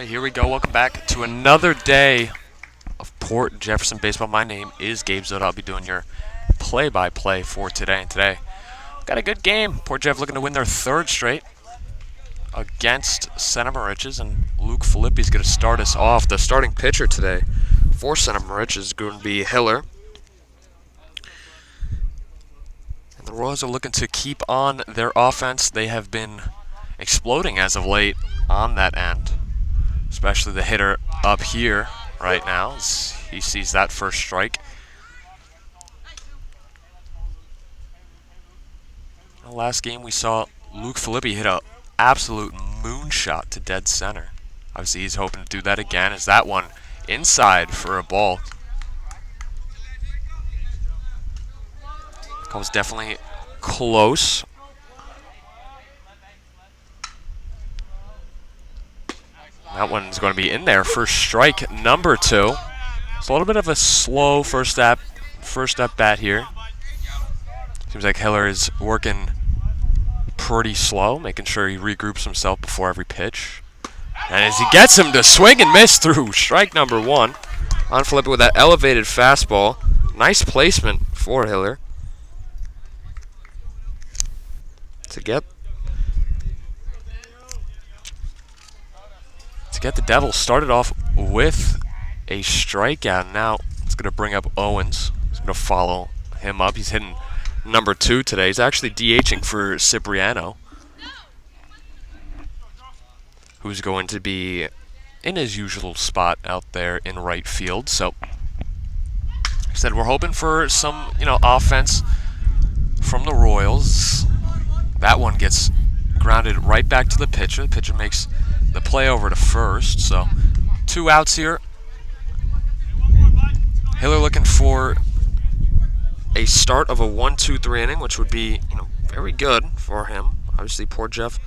Alright, here we go. Welcome back to another day of Port Jefferson Baseball. My name is Gabe Zoda. I'll be doing your play-by-play for today. And today, got a good game. Port Jeff looking to win their third straight against Center Moriches. And Luke Filippi is going to start us off. The starting pitcher today for Center Moriches is going to be Hiller. And the Royals are looking to keep on their offense. They have been exploding as of late on that end. Especially the hitter up here right now as he sees that first strike. The last game we saw Luke Filippi hit an absolute moonshot to dead center. Obviously he's hoping to do that again. Is that one inside for a ball? That was definitely close. That one's going to be in there for strike number 2. It's a little bit of a slow first at bat here. Seems like Hiller is working pretty slow, making sure he regroups himself before every pitch. And as he gets him to swing and miss through strike number 1. On Filippi with that elevated fastball. Nice placement for Hiller. To get the Devils started off with a strikeout. Now it's going to bring up Owens. He's going to follow him up. He's hitting number 2 today. He's actually DHing for Cipriano, who's going to be in his usual spot out there in right field. So, like I said, we're hoping for some, offense from the Royals. That one gets grounded right back to the pitcher. The pitcher makes the play over to first, so 2 outs here. Hiller looking for a start of a 1-2-3 inning, which would be, very good for him. Obviously, Port Jeff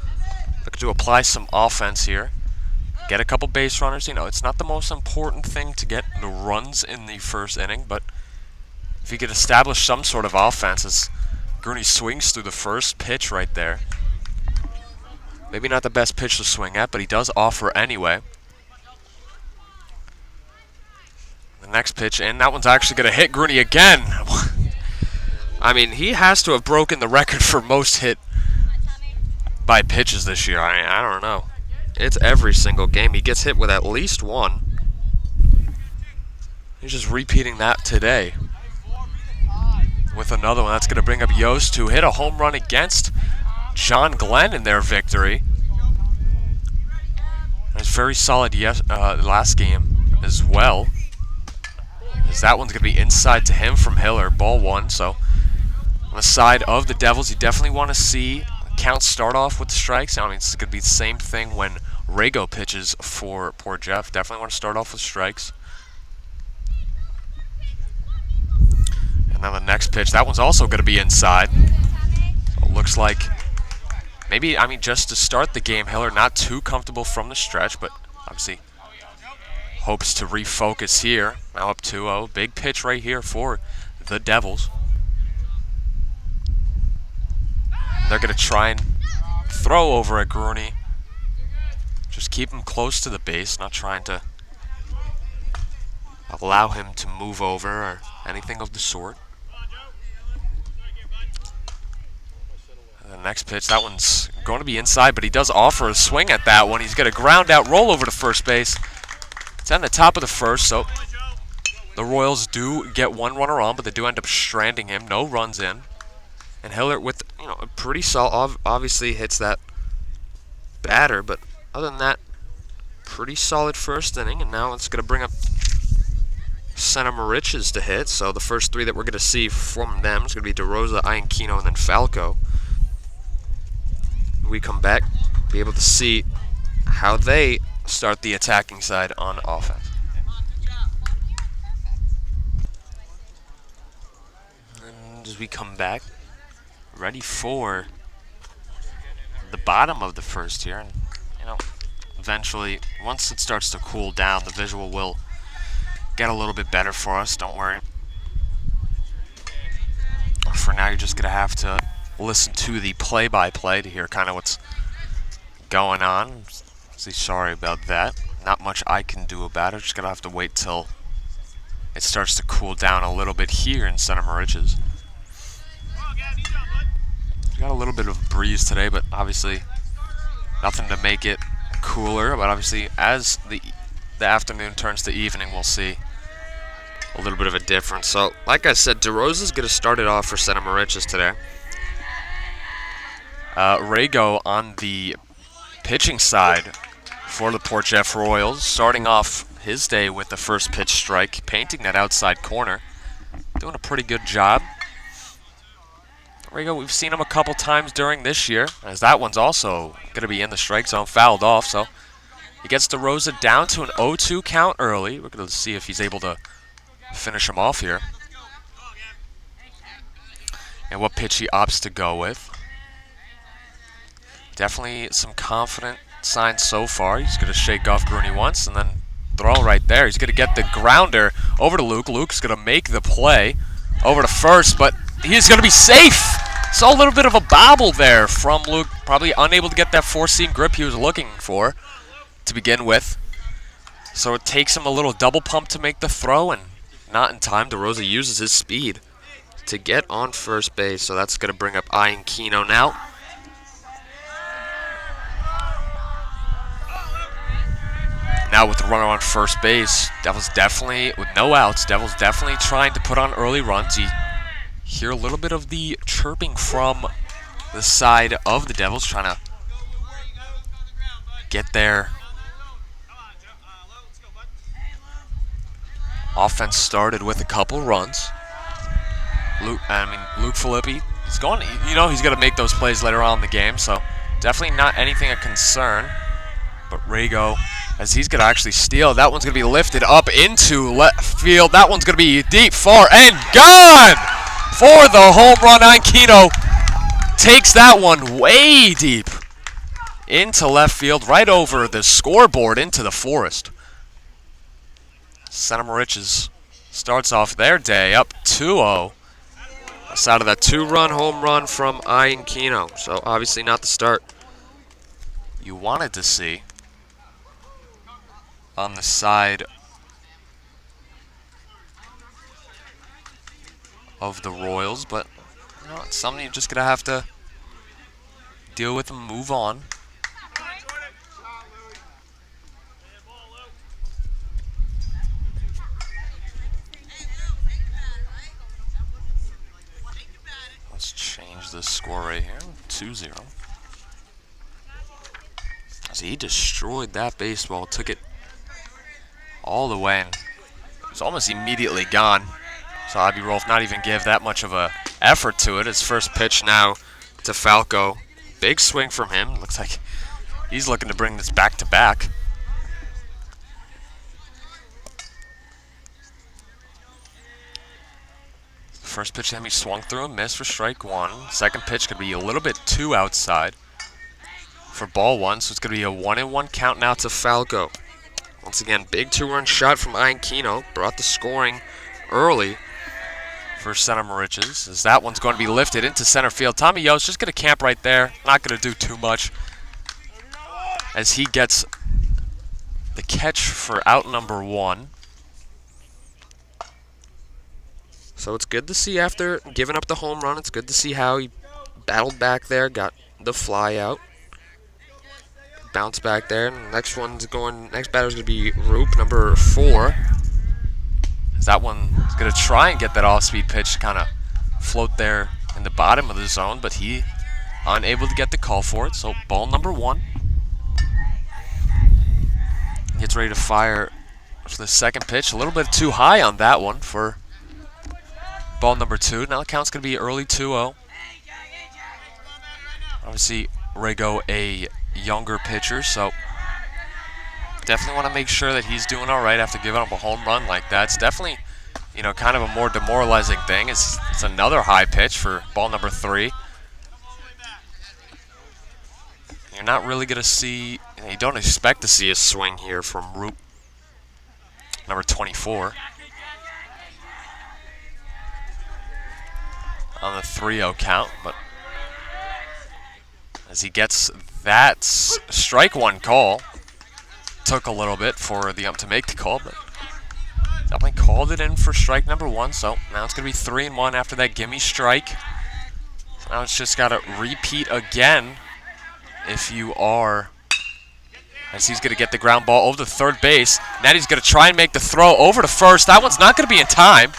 looking to apply some offense here. Get a couple base runners. It's not the most important thing to get the runs in the first inning, but if you could establish some sort of offense as Gurney swings through the first pitch right there. Maybe not the best pitch to swing at, but he does offer anyway. The next pitch, and that one's actually going to hit Gurney again. I mean, he has to have broken the record for most hit by pitches this year. I don't know. It's every single game. He gets hit with at least one. He's just repeating that today with another one. That's going to bring up Yost, who hit a home run against John Glenn in their victory. It was very solid last game as well. As that one's going to be inside to him from Hiller, ball 1. So on the side of the Devils, you definitely want to see counts start off with the strikes. I mean, it's going to be the same thing when Rago pitches for Port Jeff. Definitely want to start off with strikes. And then the next pitch, that one's also going to be inside. So it looks like maybe, just to start the game, Hiller not too comfortable from the stretch, but obviously hopes to refocus here. Now up 2-0. Big pitch right here for the Devils. They're going to try and throw over at Gurney. Just keep him close to the base, not trying to allow him to move over or anything of the sort. The next pitch, that one's going to be inside, but he does offer a swing at that one. He's going to ground out, roll over to first base. It's on the top of the first, so the Royals do get one runner on, but they do end up stranding him. No runs in. And Hiller with, a pretty solid, obviously hits that batter, but other than that, pretty solid first inning. And now it's going to bring up Center Moriches to hit. So the first 3 that we're going to see from them is going to be DeRosa, Ianquino, and then Falco. We come back, be able to see how they start the attacking side on offense. And as we come back, ready for the bottom of the first here, and eventually, once it starts to cool down, the visual will get a little bit better for us. Don't worry. For now, you're just gonna have to listen to the play-by-play to hear kind of what's going on. Sorry about that. not much I can do about it. Just gonna have to wait till it starts to cool down a little bit here in Center Moriches. Got a little bit of a breeze today, but obviously nothing to make it cooler. But obviously, as the afternoon turns to evening, we'll see a little bit of a difference. So, like I said, DeRosa's going to start it off for Center Moriches today. Rago on the pitching side for the Port Jeff Royals, starting off his day with the first pitch strike, painting that outside corner. Doing a pretty good job. Rago, we've seen him a couple times during this year, as that one's also going to be in the strike zone, fouled off. So he gets DeRosa down to an 0-2 count early. We're going to see if he's able to finish him off here. And what pitch he opts to go with. Definitely some confident signs so far. He's going to shake off Grooney once and then throw right there. He's going to get the grounder over to Luke. Luke's going to make the play over to first, but he's going to be safe. Saw a little bit of a bobble there from Luke. Probably unable to get that four-seam grip he was looking for to begin with. So it takes him a little double pump to make the throw, and not in time. DeRosa uses his speed to get on first base, so that's going to bring up Ian Kino now. Now with the runner on first base, Devils definitely, with no outs, Devils definitely trying to put on early runs. You hear a little bit of the chirping from the side of the Devils, trying to get their offense started with a couple runs. Luke Filippi, he's going, he's going to make those plays later on in the game, so definitely not anything of concern. But Rago, as he's going to actually steal, that one's going to be lifted up into left field. That one's going to be deep, far, and gone for the home run. Aikino takes that one way deep into left field, right over the scoreboard into the forest. Center Moriches starts off their day up 2-0. That's out of that two-run home run from Ian Kino. So obviously not the start you wanted to see on the side of the Royals, but it's something you're just gonna have to deal with and move on. Let's change the score right here, 2-0. As he destroyed that baseball, took it all the way, and it was almost immediately gone. So Abby Rolfe not even give that much of a effort to it. His first pitch now to Falco. Big swing from him. Looks like he's looking to bring this back to back. First pitch to him, he swung through and missed for strike one. Second pitch could be a little bit too outside for ball one, so it's going to be a 1-1 count now to Falco. Once again, big two-run shot from Ian Kino. Brought the scoring early for Center Moriches, as that one's going to be lifted into center field. Tommy Yost just going to camp right there. Not going to do too much, as he gets the catch for out number one. So it's good to see after giving up the home run. It's good to see how he battled back there, got the fly out. Bounce back there, and next batter's gonna be Roop, number 4. As that one's gonna try and get that off-speed pitch to kind of float there in the bottom of the zone, but he unable to get the call for it. So ball number 1. Gets ready to fire for the second pitch. A little bit too high on that one for ball number 2. Now the count's gonna be early 2-0. Obviously, Rago a younger pitcher, so definitely want to make sure that he's doing all right after giving up a home run like that. It's definitely, kind of a more demoralizing thing. It's another high pitch for ball number 3. You're not really going to see, you don't expect to see a swing here from Roop, number 24. On the 3-0 count, but as he gets that strike one call, took a little bit for the ump to make the call, but definitely called it in for strike number 1. So now it's going to be 3-1 after that gimme strike. So now it's just got to repeat again if you are, as he's going to get the ground ball over to third base. Natty's going to try and make the throw over to first. That one's not going to be in time.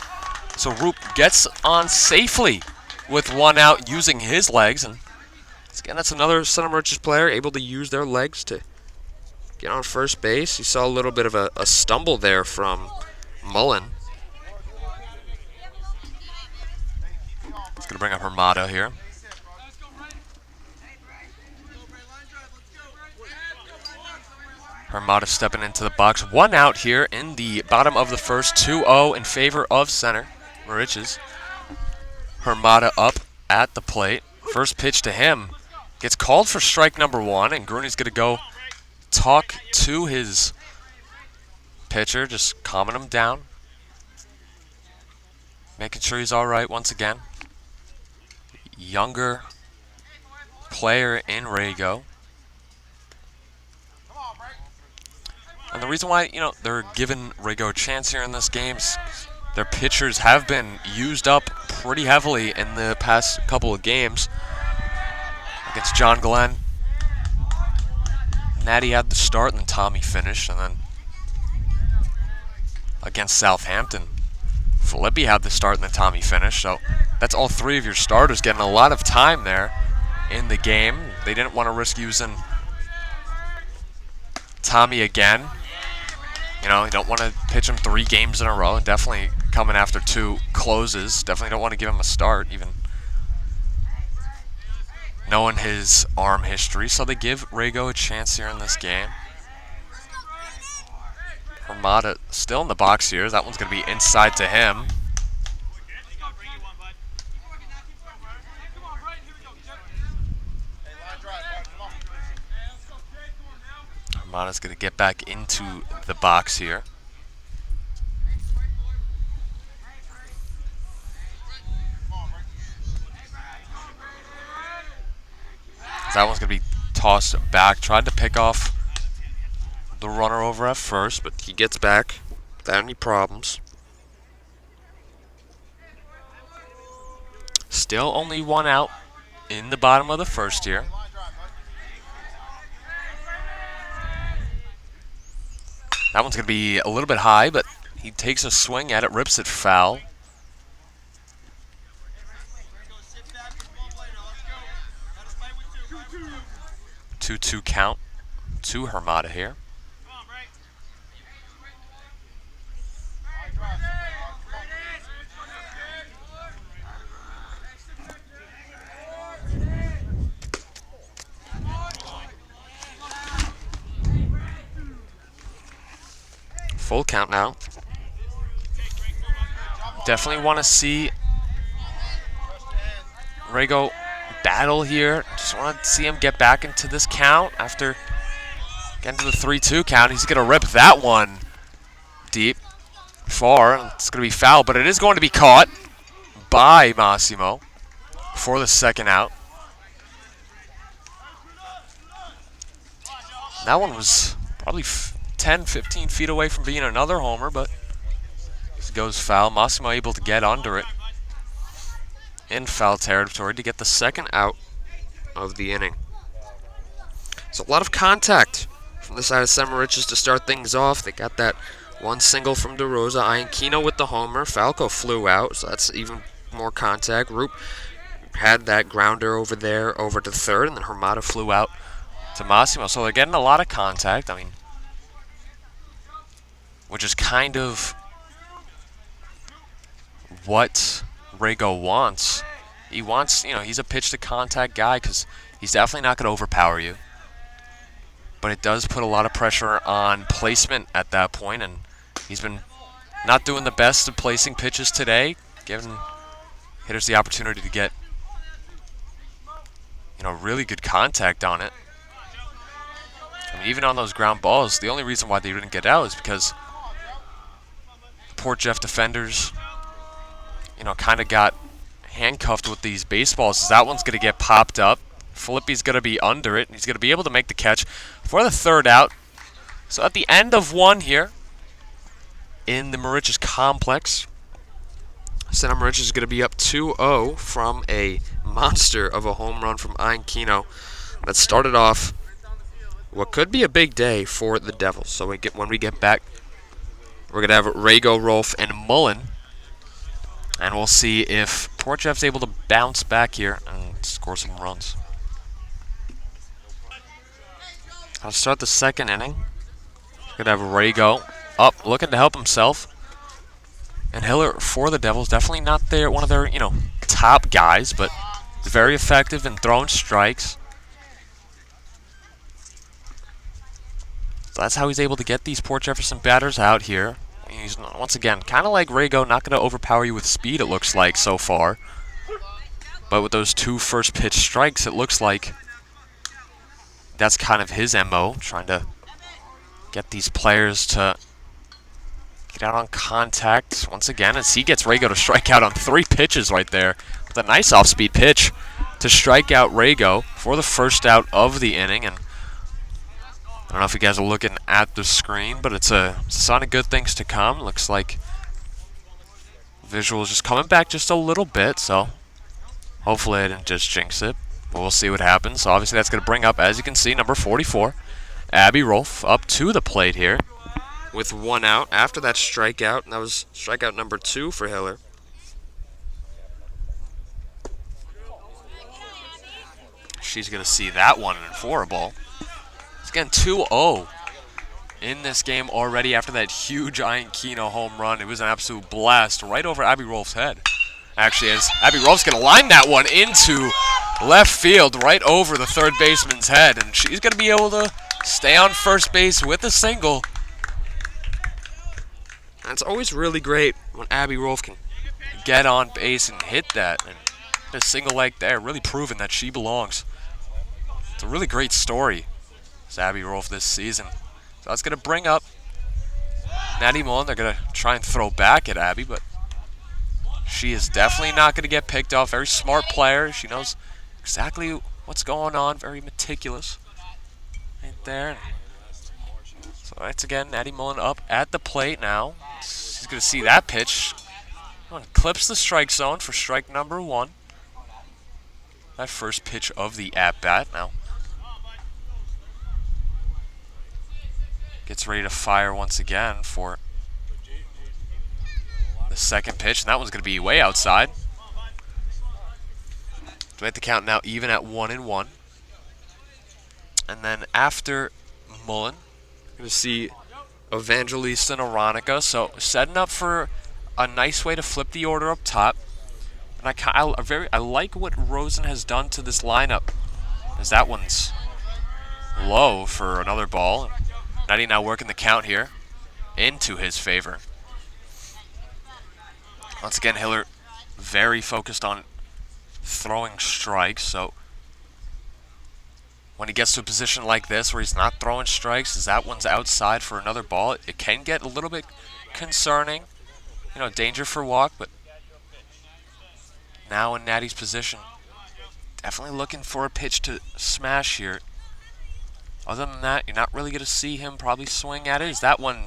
So Roop gets on safely with 1 out using his legs. And again, that's another Center Moriches player able to use their legs to get on first base. You saw a little bit of a stumble there from Mullen. It's going to bring up Hermada here. Hermada stepping into the box. 1 out here in the bottom of the first. 2-0 in favor of Center Moriches. Hermada up at the plate. First pitch to him gets called for strike number 1, and Gruny's going to go talk to his pitcher, just calming him down, making sure he's all right once again. Younger player in Rago. And the reason why, they're giving Rago a chance here in this game is their pitchers have been used up pretty heavily in the past couple of games. Against John Glenn, Natty had the start and then Tommy finished, and then against Southampton, Filippi had the start and then Tommy finished. So that's all 3 of your starters getting a lot of time there in the game. They didn't want to risk using Tommy again. You don't want to pitch him 3 games in a row, and definitely coming after 2 closes. Definitely don't want to give him a start, even knowing his arm history. So they give Rago a chance here in this game. Hermada still in the box here. That one's going to be inside to him. Hermada's going to get back into the box here. That one's going to be tossed back. Tried to pick off the runner over at first, but he gets back without any problems. Still only 1 out in the bottom of the first here. That one's going to be a little bit high, but he takes a swing at it, rips it foul. Two count to Hermada here. Full count now. Definitely want to see Rago battle here. Just want to see him get back into this count after getting to the 3-2 count. He's going to rip that one deep, far. It's going to be foul, but it is going to be caught by Massimo for the second out. That one was probably 10, 15 feet away from being another homer, but it goes foul. Massimo able to get under it in foul territory to get the second out of the inning. So a lot of contact from the side of Center Moriches to start things off. They got that 1 single from DeRosa. Iankino with the homer. Falco flew out, so that's even more contact. Roop had that grounder over there over to third, and then Hermada flew out to Massimo. So they're getting a lot of contact. I mean, which is kind of what Rago wants. He wants, he's a pitch to contact guy because he's definitely not going to overpower you. But it does put a lot of pressure on placement at that point, and he's been not doing the best of placing pitches today, giving hitters the opportunity to get, really good contact on it. I mean, even on those ground balls, the only reason why they didn't get out is because Port Jeff defenders, kind of got handcuffed with these baseballs. That one's going to get popped up. Filippi's going to be under it. He's going to be able to make the catch for the third out. So at the end of one here in the Moriches complex, Center Moriches is going to be up 2-0 from a monster of a home run from Ian Kino that started off what could be a big day for the Devils. So when we get back, we're going to have Rago, Rolf, and Mullen. And we'll see if Porchev's able to bounce back here and score some runs. I'll start the second inning. We're going to have Rago up, looking to help himself. And Hiller for the Devils, definitely not one of their, top guys, but very effective in throwing strikes. So that's how he's able to get these Port Jefferson batters out here. He's, once again, kind of like Rago, not going to overpower you with speed, it looks like, so far. But with those 2 first pitch strikes, it looks like that's kind of his MO, trying to get these players to get out on contact once again, as he gets Rago to strike out on 3 pitches right there with a nice off-speed pitch to strike out Rago for the first out of the inning. And I don't know if you guys are looking at the screen, but it's a sign of good things to come. Looks like visual is just coming back just a little bit, so hopefully I didn't just jinx it. But we'll see what happens. So obviously that's going to bring up, as you can see, number 44, Abby Rolf, up to the plate here with 1 out after that strikeout. And that was strikeout number 2 for Hiller. She's going to see that one for a ball. It's again 2-0 in this game already after that huge Ian Kino home run. It was an absolute blast right over Abby Rolf's head. Actually, as Abby Rolf's going to line that one into left field right over the third baseman's head. And she's going to be able to stay on first base with a single. And it's always really great when Abby Rolf can get on base and hit that. And a single like there, really proving that she belongs. It's a really great story. It's Abby Rolf this season. So that's going to bring up Natty Mullen. They're going to try and throw back at Abby, but she is definitely not going to get picked off. Very smart player. She knows exactly what's going on. Very meticulous. Right there. So that's again Natty Mullen up at the plate now. She's going to see that pitch. Clips the strike zone for strike number 1. That first pitch of the at-bat now. Gets ready to fire once again for the second pitch, and that one's going to be way outside. To make the count now even at 1-1. And then after Mullen, you're going to see Evangelista and Aronica. So setting up for a nice way to flip the order up top. And I like what Rosen has done to this lineup, as that one's low for another ball. Natty now working the count here into his favor. Once again, Hiller very focused on throwing strikes, so when he gets to a position like this where he's not throwing strikes, as that one's outside for another ball, it can get a little bit concerning. Danger for walk, but now in Natty's position, definitely looking for a pitch to smash here. Other than that, you're not really going to see him probably swing at it. Is that one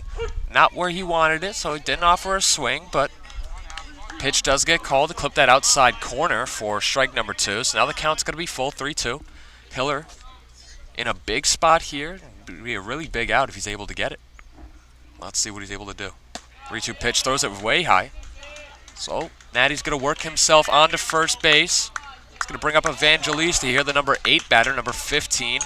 not where he wanted it, so he didn't offer a swing, but pitch does get called to clip that outside corner for strike number 2. So now the count's going to be full, 3-2. Hiller in a big spot here. It'd be a really big out if he's able to get it. Let's see what he's able to do. 3-2 pitch, throws it way high. So Natty's going to work himself onto first base. It's going to bring up Evangelista here, the number 8 batter, number 15.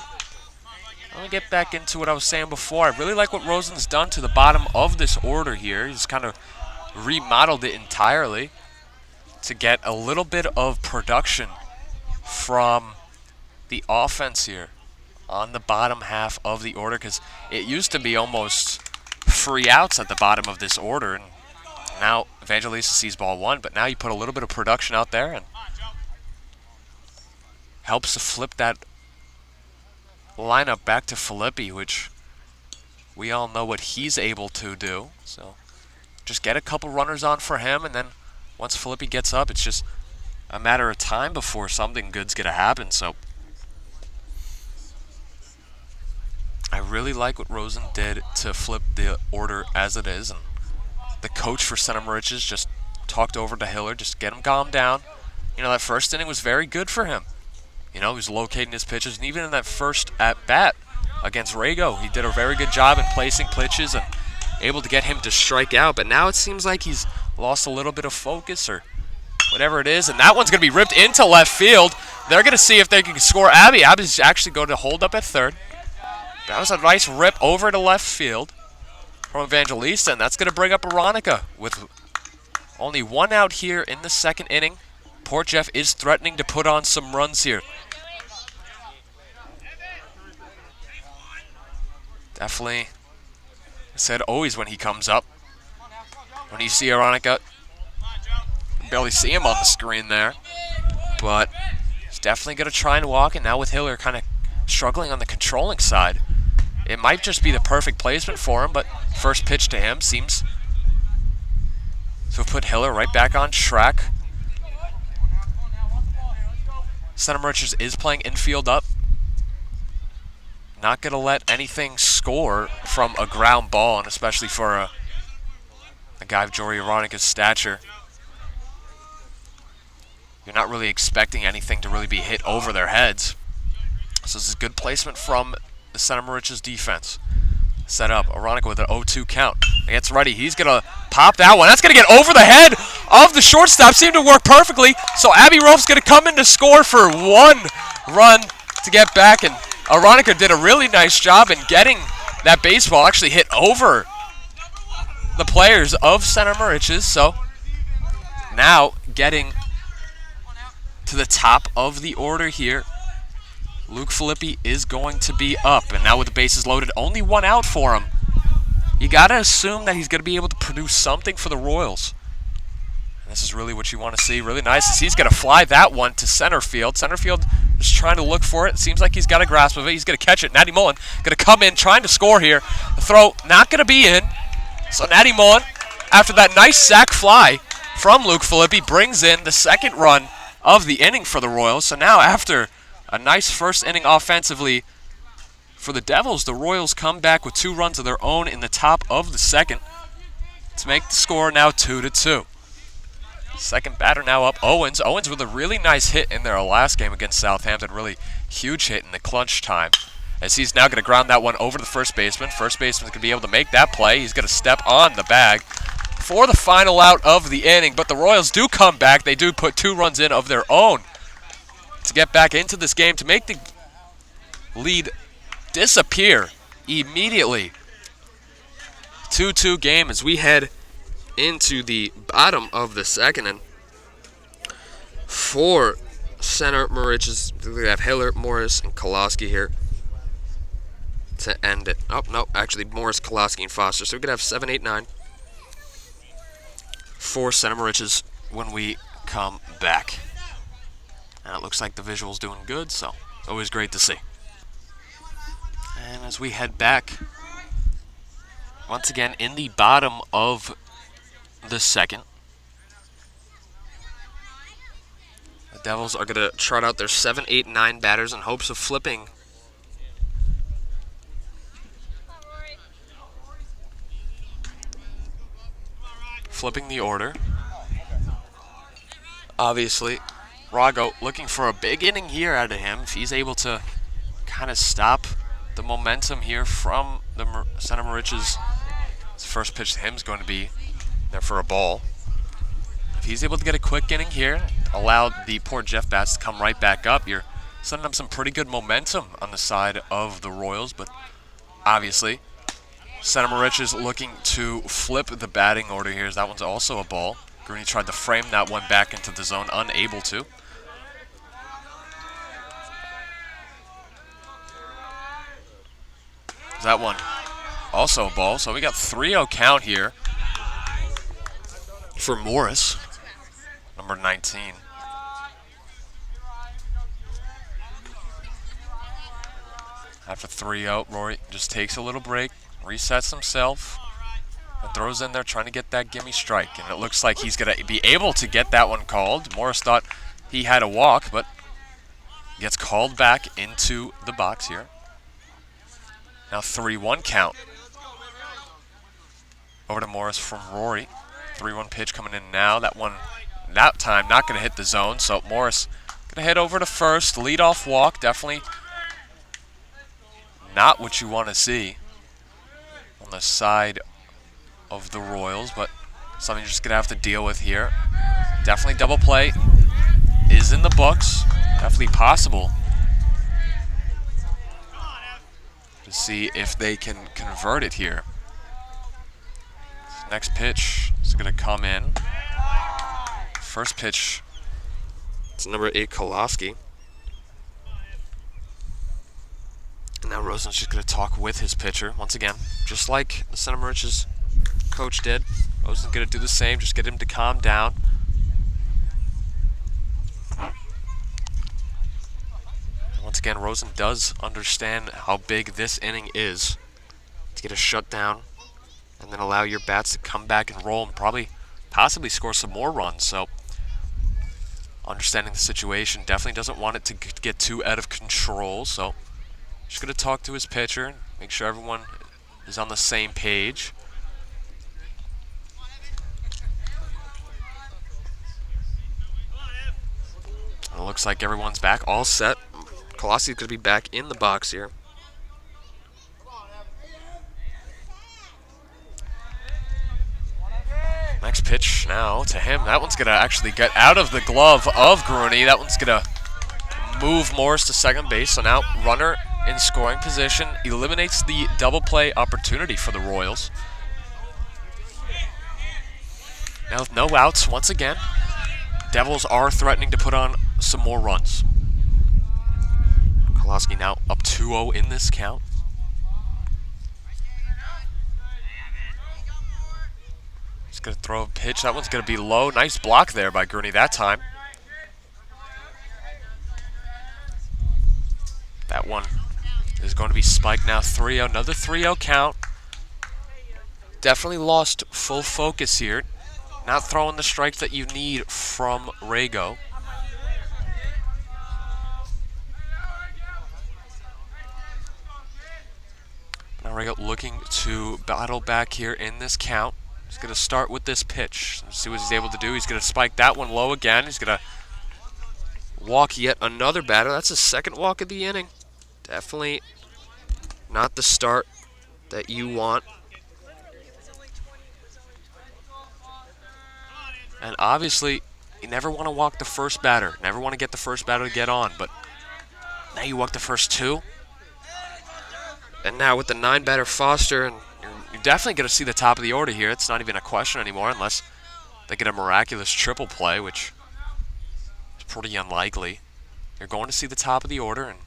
Let me get back into what I was saying before. I really like what Rosen's done to the bottom of this order here. He's kind of remodeled it entirely to get a little bit of production from the offense here on the bottom half of the order, because it used to be almost free outs at the bottom of this order, and now Evangelista sees ball 1, but now you put a little bit of production out there and helps to flip that lineup back to Filippi, which we all know what he's able to do. So just get a couple runners on for him, and then once Filippi gets up, it's just a matter of time before something good's going to happen. So I really like what Rosen did to flip the order as it is. And the coach for Center Moriches just talked over to Hiller, just get him calmed down. You know, that first inning was very good for him. You know, he was locating his pitches, and even in that first at-bat against Rago, he did a very good job in placing pitches and able to get him to strike out. But now it seems like he's lost a little bit of focus or whatever it is, and that one's going to be ripped into left field. They're going to see if they can score Abby. Abby's actually going to hold up at third. That was a nice rip over to left field from Evangelista, and that's going to bring up Aronica with only one out here in the second inning. Port Jeff is threatening to put on some runs here. Definitely, I said always when he comes up. When you see Aronica, you barely see him on the screen there. But he's definitely going to try and walk, and now with Hiller kind of struggling on the controlling side, it might just be the perfect placement for him, but first pitch to him seems to have put Hiller right back on track. Center Moriches is playing infield up. Not going to let anything score from a ground ball, and especially for a guy of Jory Aronica's stature. You're not really expecting anything to really be hit over their heads. So this is good placement from the Center Moriches defense. Set up, Aronica with an 0-2 count. He gets ready, he's going to pop that one. That's going to get over the head of the shortstop. Seemed to work perfectly. So Abby Rolf's going to come in to score for one run to get back, and Aronica did a really nice job in getting that baseball actually hit over the players of Center Moriches. So now getting to the top of the order here, Luke Filippi is going to be up. And now with the bases loaded, only one out for him. You got to assume that he's going to be able to produce something for the Royals. And this is really what you want to see. Really nice as he's going to fly that one to center field. Center field just trying to look for it. Seems like he's got a grasp of it. He's going to catch it. Natty Mullen going to come in trying to score here. The throw not going to be in. So Natty Mullen, after that nice sac fly from Luke Filippi, brings in the second run of the inning for the Royals. So now after a nice first inning offensively for the Devils, the Royals come back with 2 runs of their own in the top of the second to make the score now 2-2. Second batter now up, Owens. Owens with a really nice hit in their last game against Southampton. Really huge hit in the clutch time, as he's now going to ground that one over to the first baseman. First baseman's going to be able to make that play. He's going to step on the bag for the final out of the inning. But the Royals do come back. They do put 2 runs in of their own to get back into this game, to make the lead disappear immediately. 2-2 game as we head into the bottom of the second. And for Center Moriches, we have Hiller, Morris, and Koloski here to end it. Oh, no, actually Morris, Koloski, and Foster. So we could have 7, 8, 9 for Center Moriches when we come back. And it looks like the visual's doing good, so it's always great to see. And as we head back, once again in the bottom of the second, the Devils are going to trot out their 7, 8, 9 batters in hopes of flipping the order. Obviously, Rago looking for a big inning here out of him. If he's able to kind of stop the momentum here from the Center Moriches, his first pitch to him is going to be there for a ball. If he's able to get a quick inning here, allow the Port Jeff bats to come right back up, you're setting up some pretty good momentum on the side of the Royals. But obviously, Center Moriches looking to flip the batting order here, as that one's also a ball. Greeny tried to frame that one back into the zone, unable to. That one also a ball. So we got 3-0 count here for Morris, number 19. After 3-0, Rory just takes a little break, resets himself, and throws in there trying to get that gimme strike. And it looks like he's going to be able to get that one called. Morris thought he had a walk, but gets called back into the box here. Now 3-1 count. Over to Morris from Rory. 3-1 pitch coming in now. That one, that time, not going to hit the zone. So Morris going to hit over to first. Leadoff walk. Definitely not what you want to see on the side of the Royals, but something you're just going to have to deal with here. Definitely double play is in the books. Definitely possible to see if they can convert it here. Next pitch is going to come in. First pitch, it's number 8, Koloski. And now Rosen's just going to talk with his pitcher once again, just like the Center Moriches coach did. Rosen's going to do the same, just get him to calm down. Once again, Rosen does understand how big this inning is to get a shutdown and then allow your bats to come back and roll and possibly score some more runs. So, understanding the situation, definitely doesn't want it to get too out of control. So, just going to talk to his pitcher, make sure everyone is on the same page. It looks like everyone's back, all set. Kolosi's going to be back in the box here. Next pitch now to him. That one's going to actually get out of the glove of Gruni. That one's going to move Morris to second base. So now runner in scoring position eliminates the double play opportunity for the Royals. Now with no outs, once again, Devils are threatening to put on some more runs. Koloski now up 2-0 in this count. He's going to throw a pitch. That one's going to be low. Nice block there by Gurney that time. That one is going to be spiked now 3-0. Another 3-0 count. Definitely lost full focus here. Not throwing the strikes that you need from Rago. Now Rago looking to battle back here in this count. He's going to start with this pitch. Let's see what he's able to do. He's going to spike that one low again. He's going to walk yet another batter. That's his second walk of the inning. Definitely not the start that you want. And obviously, you never want to walk the first batter. Never want to get the first batter to get on. But now you walk the first two. And now with the 9-batter Foster, and you're definitely going to see the top of the order here. It's not even a question anymore unless they get a miraculous triple play, which is pretty unlikely. You're going to see the top of the order, and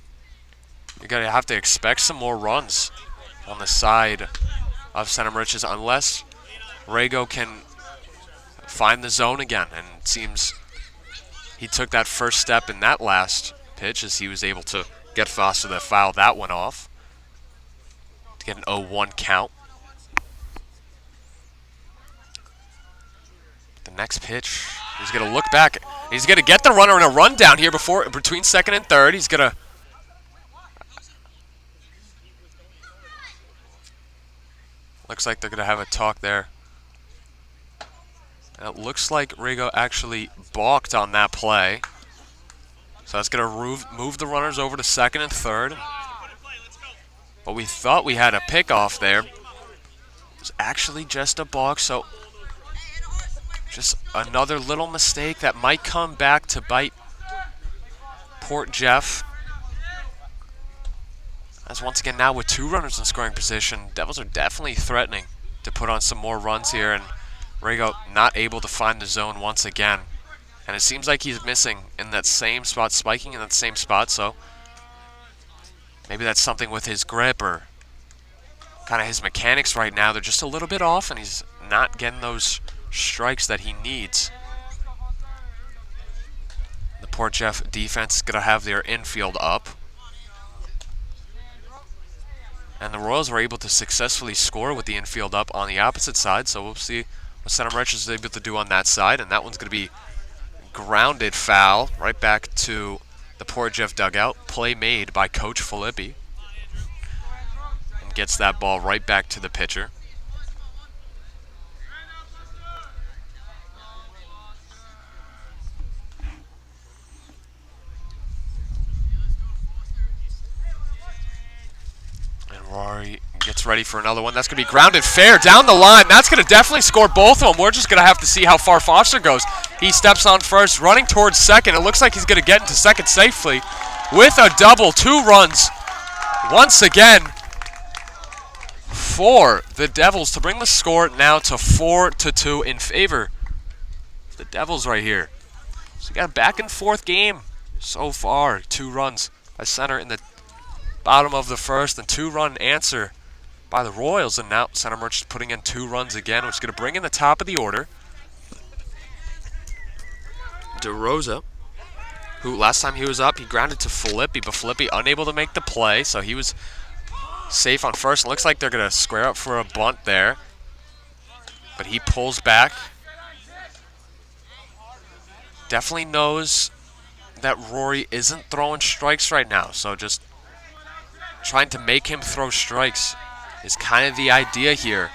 you're going to have to expect some more runs on the side of Center Moriches unless Rago can find the zone again. And it seems he took that first step in that last pitch as he was able to get Foster to foul that one off to get an 0-1 count. The next pitch, he's going to look back. He's going to get the runner in a run down here between second and third. He's going to looks like they're going to have a talk there. And it looks like Rago actually balked on that play. So that's going to move the runners over to second and third. But we thought we had a pickoff there. It was actually just a balk, so just another little mistake that might come back to bite Port Jeff. As once again now with 2 runners in scoring position, Devils are definitely threatening to put on some more runs here, and Rago not able to find the zone once again. And it seems like he's missing in that same spot, spiking in that same spot, so maybe that's something with his grip or kind of his mechanics right now. They're just a little bit off, and he's not getting those strikes that he needs. The Port Jeff defense is going to have their infield up. And the Royals were able to successfully score with the infield up on the opposite side, so we'll see what Center Moriches is able to do on that side, and that one's going to be grounded foul right back to the Port Jeff dugout. Play made by Coach Filippi. And gets that ball right back to the pitcher. And Rory gets ready for another one. That's going to be grounded fair down the line. That's going to definitely score both of them. We're just going to have to see how far Foster goes. He steps on first, running towards second. It looks like he's going to get into second safely with a double. 2 runs once again for the Devils to bring the score now to 4-2 in favor of the Devils right here. So we got a back and forth game so far. 2 runs by Center in the bottom of the first, and 2-run answer by the Royals, and now Center Moriches putting in 2 runs again, which is going to bring in the top of the order. DeRosa, who last time he was up, he grounded to Filippi, but Filippi unable to make the play, so he was safe on first. It looks like they're going to square up for a bunt there, but he pulls back. Definitely knows that Rory isn't throwing strikes right now, so just trying to make him throw strikes is kind of the idea here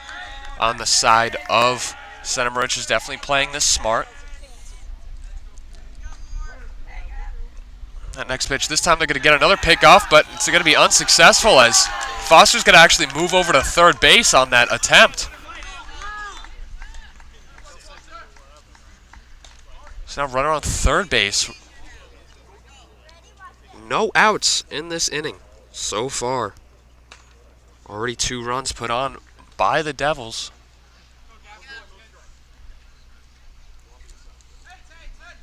on the side of Center Moriches. Definitely playing this smart. That next pitch, this time they're going to get another pickoff, but it's going to be unsuccessful as Foster's going to actually move over to third base on that attempt. So now runner on third base. No outs in this inning so far. Already 2 runs put on by the Devils.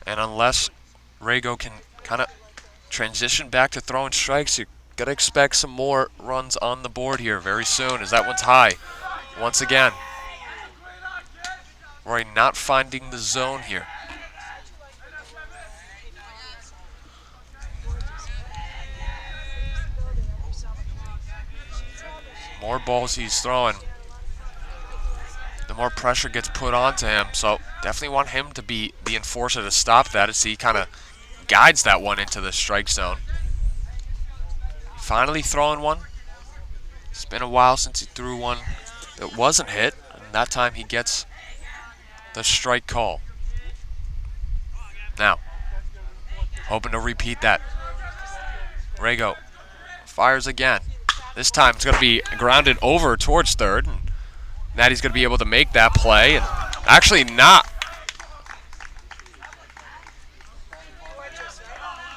And unless Rago can kind of transition back to throwing strikes, you're going to expect some more runs on the board here very soon, as that one's high once again. Rory not finding the zone here. More balls he's throwing, the more pressure gets put onto him. So definitely want him to be the enforcer to stop that, as he kind of guides that one into the strike zone. Finally throwing one. It's been a while since he threw one that wasn't hit, and that time he gets the strike call. Now, hoping to repeat that. Rago fires again. This time it's going to be grounded over towards third, and Natty's going to be able to make that play, and actually not.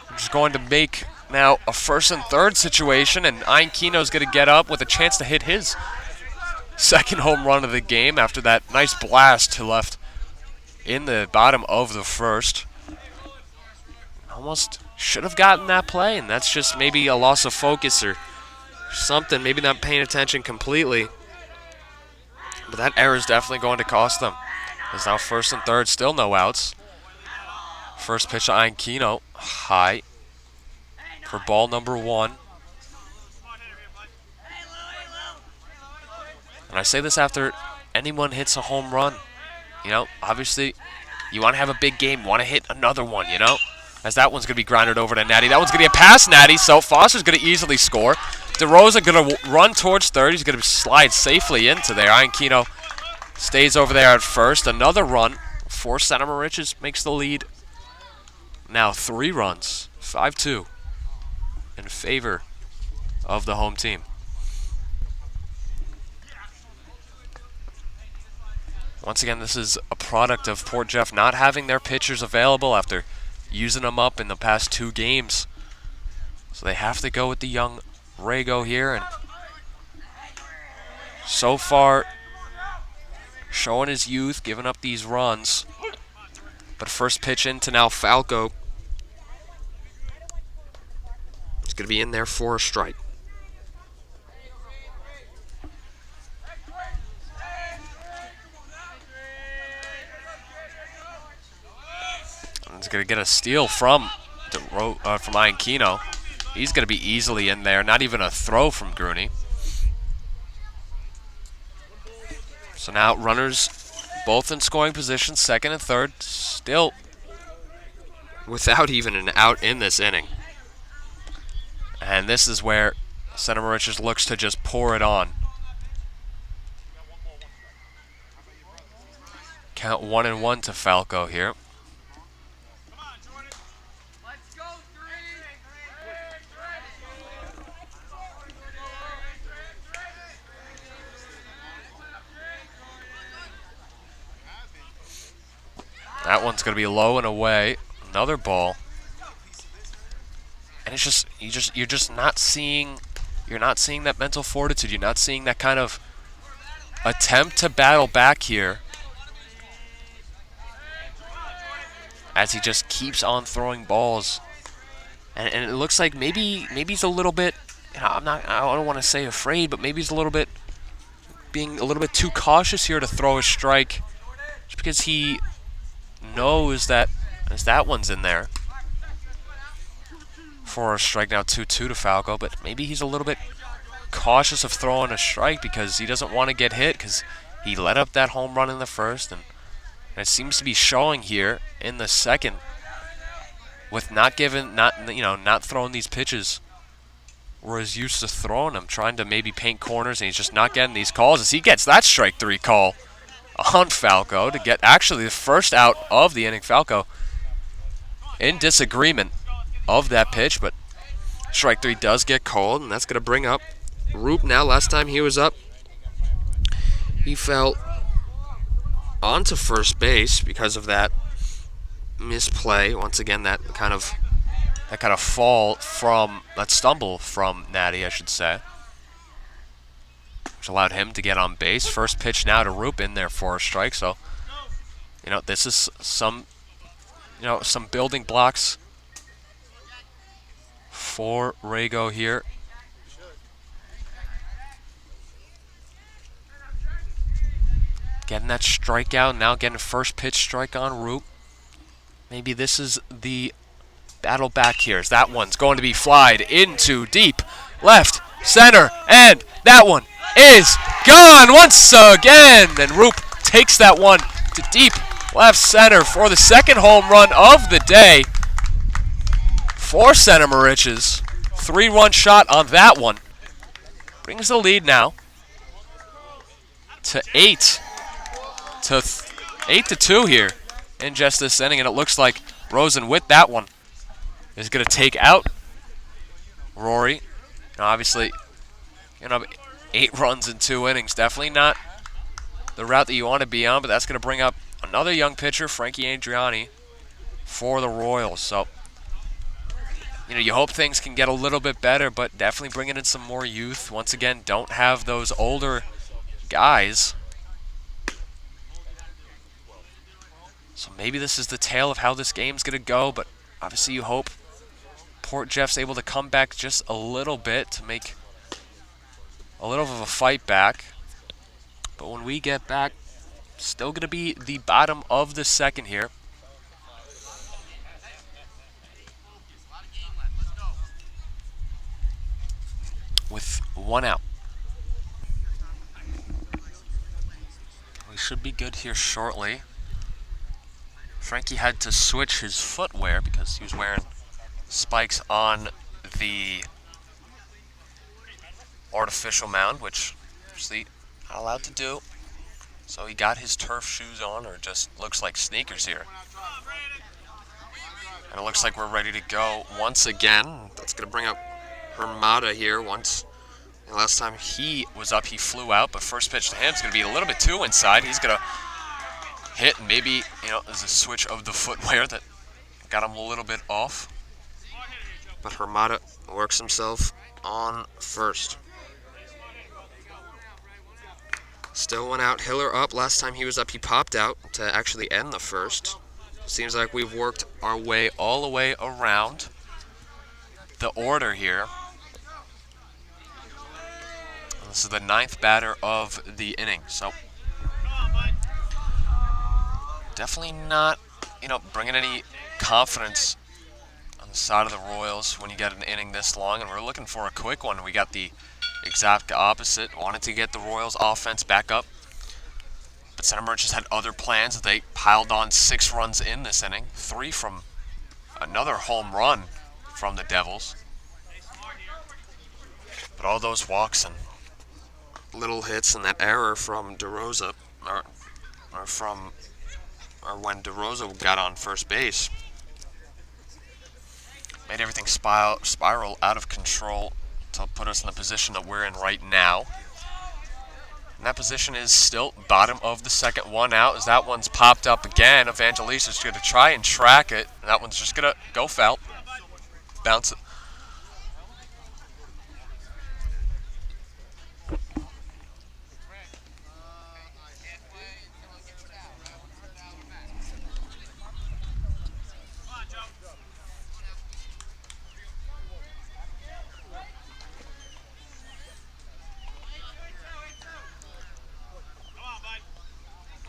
Just going to make now a first and third situation, and Ianquino's going to get up with a chance to hit his second home run of the game after that nice blast to left in the bottom of the first. Almost should have gotten that play, and that's just maybe a loss of focus or something, maybe not paying attention completely. But that error is definitely going to cost them. There's now first and third, still no outs. First pitch to Ianquino, high for ball number 1. And I say this after anyone hits a home run. You know, obviously you want to have a big game, want to hit another one, you know? As that one's going to be grounded over to Natty. That one's going to get past Natty, so Foster's going to easily score. DeRosa going to run towards third. He's going to slide safely into there. Ianquino stays over there at first. Another run for Center Moriches makes the lead. Now 3 runs, 5-2 in favor of the home team. Once again, this is a product of Port Jeff not having their pitchers available after using them up in the past 2 games. So they have to go with the young Rago here, and so far showing his youth, giving up these runs. But first pitch into now Falco. He's going to be in there for a strike. And he's going to get a steal from Ianquino. He's going to be easily in there. Not even a throw from Gruny. So now runners both in scoring position, second and third. Still without even an out in this inning. And this is where Center Moriches looks to just pour it on. Count 1-1 to Falco here. That one's going to be low and away. Another ball. And it's just you're just not seeing that mental fortitude. You're not seeing that kind of attempt to battle back here. As he just keeps on throwing balls. And it looks like maybe he's a little bit, I don't want to say afraid, but maybe he's being a little bit too cautious here to throw a strike. Just because he knows that as that one's in there for a strike. Now 2-2 to Falco, but maybe he's a little bit cautious of throwing a strike because he doesn't want to get hit because he let up that home run in the first, and it seems to be showing here in the second with not throwing these pitches where he's used to throwing them, trying to maybe paint corners, and he's just not getting these calls as he gets that strike 3 call on Falco to get actually the first out of the inning. Falco in disagreement of that pitch, but strike 3 does get called, and that's going to bring up Roop now. Last time he was up, he fell onto first base because of that misplay. Once again, that kind of stumble from Natty, I should say, which allowed him to get on base. First pitch now to Roop in there for a strike. So, this is some building blocks for Rago here. Getting that strikeout, now getting a first pitch strike on Roop. Maybe this is the battle back here. As that one's going to be flied into deep left center, and that one is gone once again. And Roop takes that one to deep left center for the second home run of the day for Center Moriches. 3-run shot on that one. Brings the lead now to 8-2 here in just this inning, and it looks like Rosen with that one is going to take out Rory. Now, obviously, 8 runs in 2 innings, definitely not the route that you want to be on, but that's going to bring up another young pitcher, Frankie Andriani, for the Royals. So, you hope things can get a little bit better, but definitely bringing in some more youth. Once again, don't have those older guys. So maybe this is the tale of how this game's going to go, but obviously you hope Port Jeff's able to come back just a little bit to make a little of a fight back. But when we get back, still going to be the bottom of the second here. With 1 out. We should be good here shortly. Frankie had to switch his footwear because he was wearing spikes on the artificial mound, which obviously not allowed to do. So he got his turf shoes on, or just looks like sneakers here. And it looks like we're ready to go once again. That's going to bring up Hermada here. Last time he was up, he flew out, but first pitch to him is going to be a little bit too inside. He's going to hit, and maybe, there's a switch of the footwear that got him a little bit off. But Hermada works himself on first. Still 1 out. Hiller up. Last time he was up, he popped out to actually end the first. Seems like we've worked our way all the way around the order here. This is the 9th batter of the inning, so definitely not, bringing any confidence on the side of the Royals when you get an inning this long, and we're looking for a quick one. We got the exact opposite. Wanted to get the Royals offense back up, but Center Moriches had other plans. They piled on 6 runs in this inning, 3 from another home run from the Devils. But all those walks and little hits and that error from DeRosa, or when DeRosa got on first base, made everything spiral out of control to put us in the position that we're in right now. And that position is still bottom of the second, one out, as that one's popped up again. Evangelista's going to try and track it, and that one's just going to go foul. Bounce it.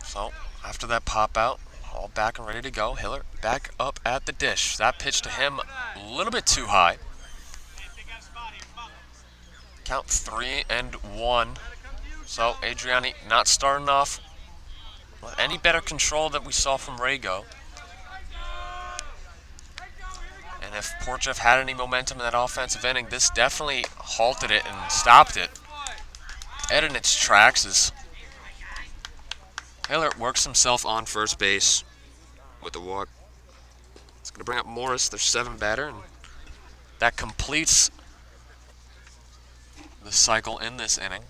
So, after that pop out, all back and ready to go. Hiller back up at the dish. That pitch to him a little bit too high. Count 3-1. So, Adriani not starting off with any better control that we saw from Rago. And if Port Jeff had any momentum in that offensive inning, this definitely halted it and stopped it. Dead in its tracks as Hiller works himself on first base with a walk. It's going to bring up Morris, their 7 batter, and that completes the cycle in this inning.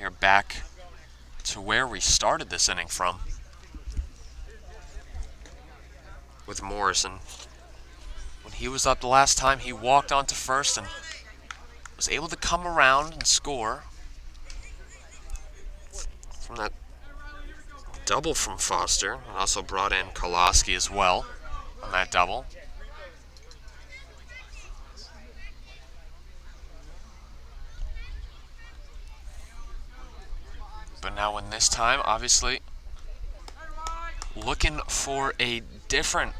We're back to where we started this inning from with Morrison. When he was up the last time, he walked onto first and was able to come around and score from that double from Foster, and also brought in Koloski as well on that double. But now in this time, obviously, looking for a different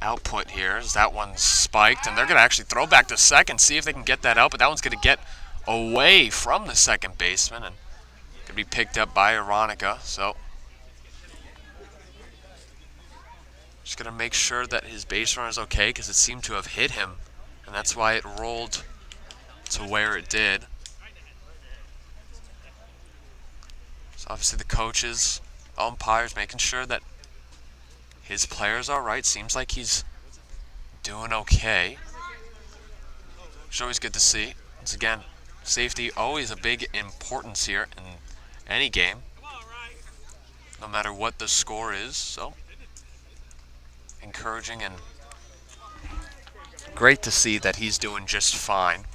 output here, as that one's spiked, and they're going to actually throw back to second, see if they can get that out, but that one's going to get away from the second baseman and going to be picked up by Aronica. So just going to make sure that his base runner is okay, because it seemed to have hit him, and that's why it rolled to where it did. So obviously the coaches, umpires, making sure that his players are right. Seems like he's doing okay. It's always good to see. Once again, safety always a big importance here in any game, no matter what the score is. So encouraging and great to see that he's doing just fine.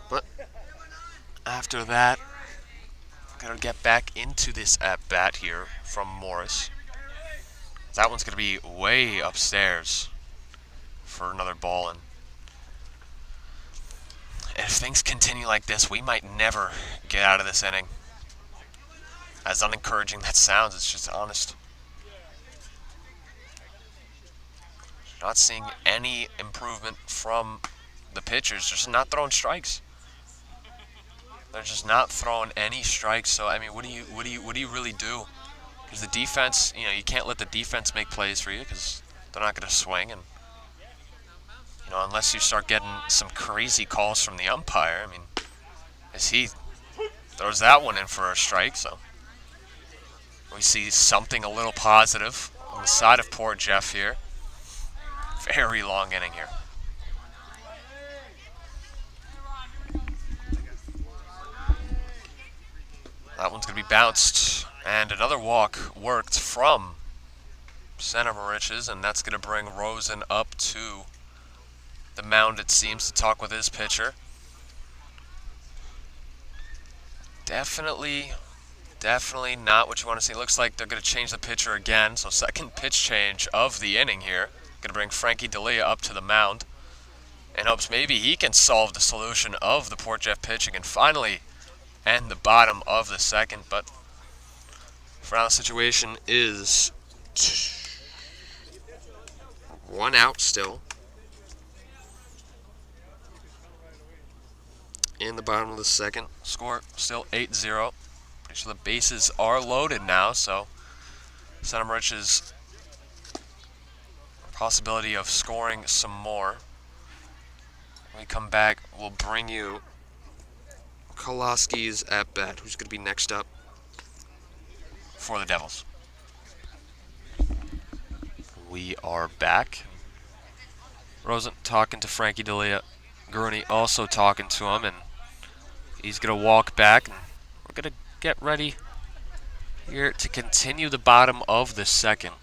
But after that, gotta get back into this at-bat here from Morris. That one's going to be way upstairs for another ball. And if things continue like this, we might never get out of this inning. As unencouraging that sounds, it's just honest. Not seeing any improvement from the pitchers. Just not throwing strikes. They're just not throwing any strikes. So I mean, what do you really do? Because the defense, you can't let the defense make plays for you, because they're not going to swing. And unless you start getting some crazy calls from the umpire, I mean, as he throws that one in for a strike. So we see something a little positive on the side of Port Jeff here. Very long inning here. That one's going to be bounced, and another walk worked from Center Moriches, and that's going to bring Rosen up to the mound, it seems, to talk with his pitcher. Definitely not what you want to see. Looks like they're going to change the pitcher again, so second pitch change of the inning here. Going to bring Frankie D'Elia up to the mound in hopes maybe he can solve the solution of the Port Jeff pitching and finally end the bottom of the second. But for now, the situation is 1 out still in the bottom of the second. Score still 8-0. Pretty sure the bases are loaded now, so Center Moriches possibility of scoring some more. we come back, we'll bring you Koloski's at bat, who's going to be next up for the Devils. We are back. Rosen talking to Frankie D'Elia. Gurney also talking to him, and he's going to walk back. And we're going to get ready here to continue the bottom of the second.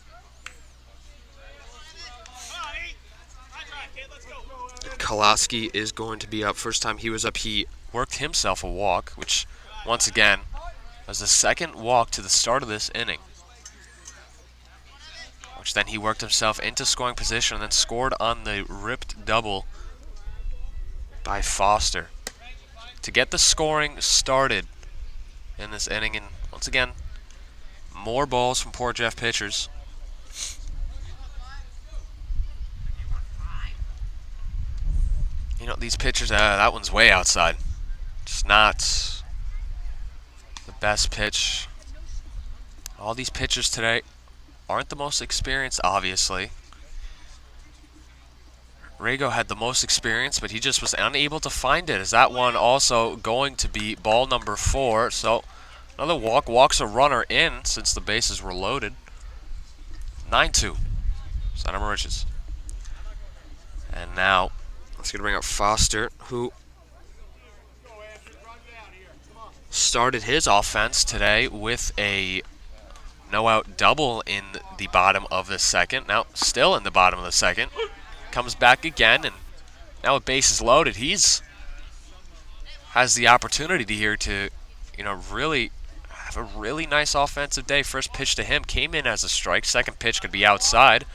Koloski is going to be up. First time he was up, he worked himself a walk, which, once again, was the second walk to the start of this inning. Which then he worked himself into scoring position and then scored on the ripped double by Foster to get the scoring started in this inning. And once again, more balls from Port Jeff pitchers. You know, these pitchers, that one's way outside. Just not the best pitch. All these pitchers today aren't the most experienced, obviously. Rago had the most experience, but he just was unable to find it. Is that one also going to be ball number 4? So another walk. Walks a runner in since the bases were loaded. 9-2. Center Moriches. And now let's bring up Foster, who started his offense today with a no-out double in the bottom of the second. Now still in the bottom of the second. Comes back again, and now with bases loaded, has the opportunity here to, really have a really nice offensive day. First pitch to him came in as a strike. Second pitch could be outside.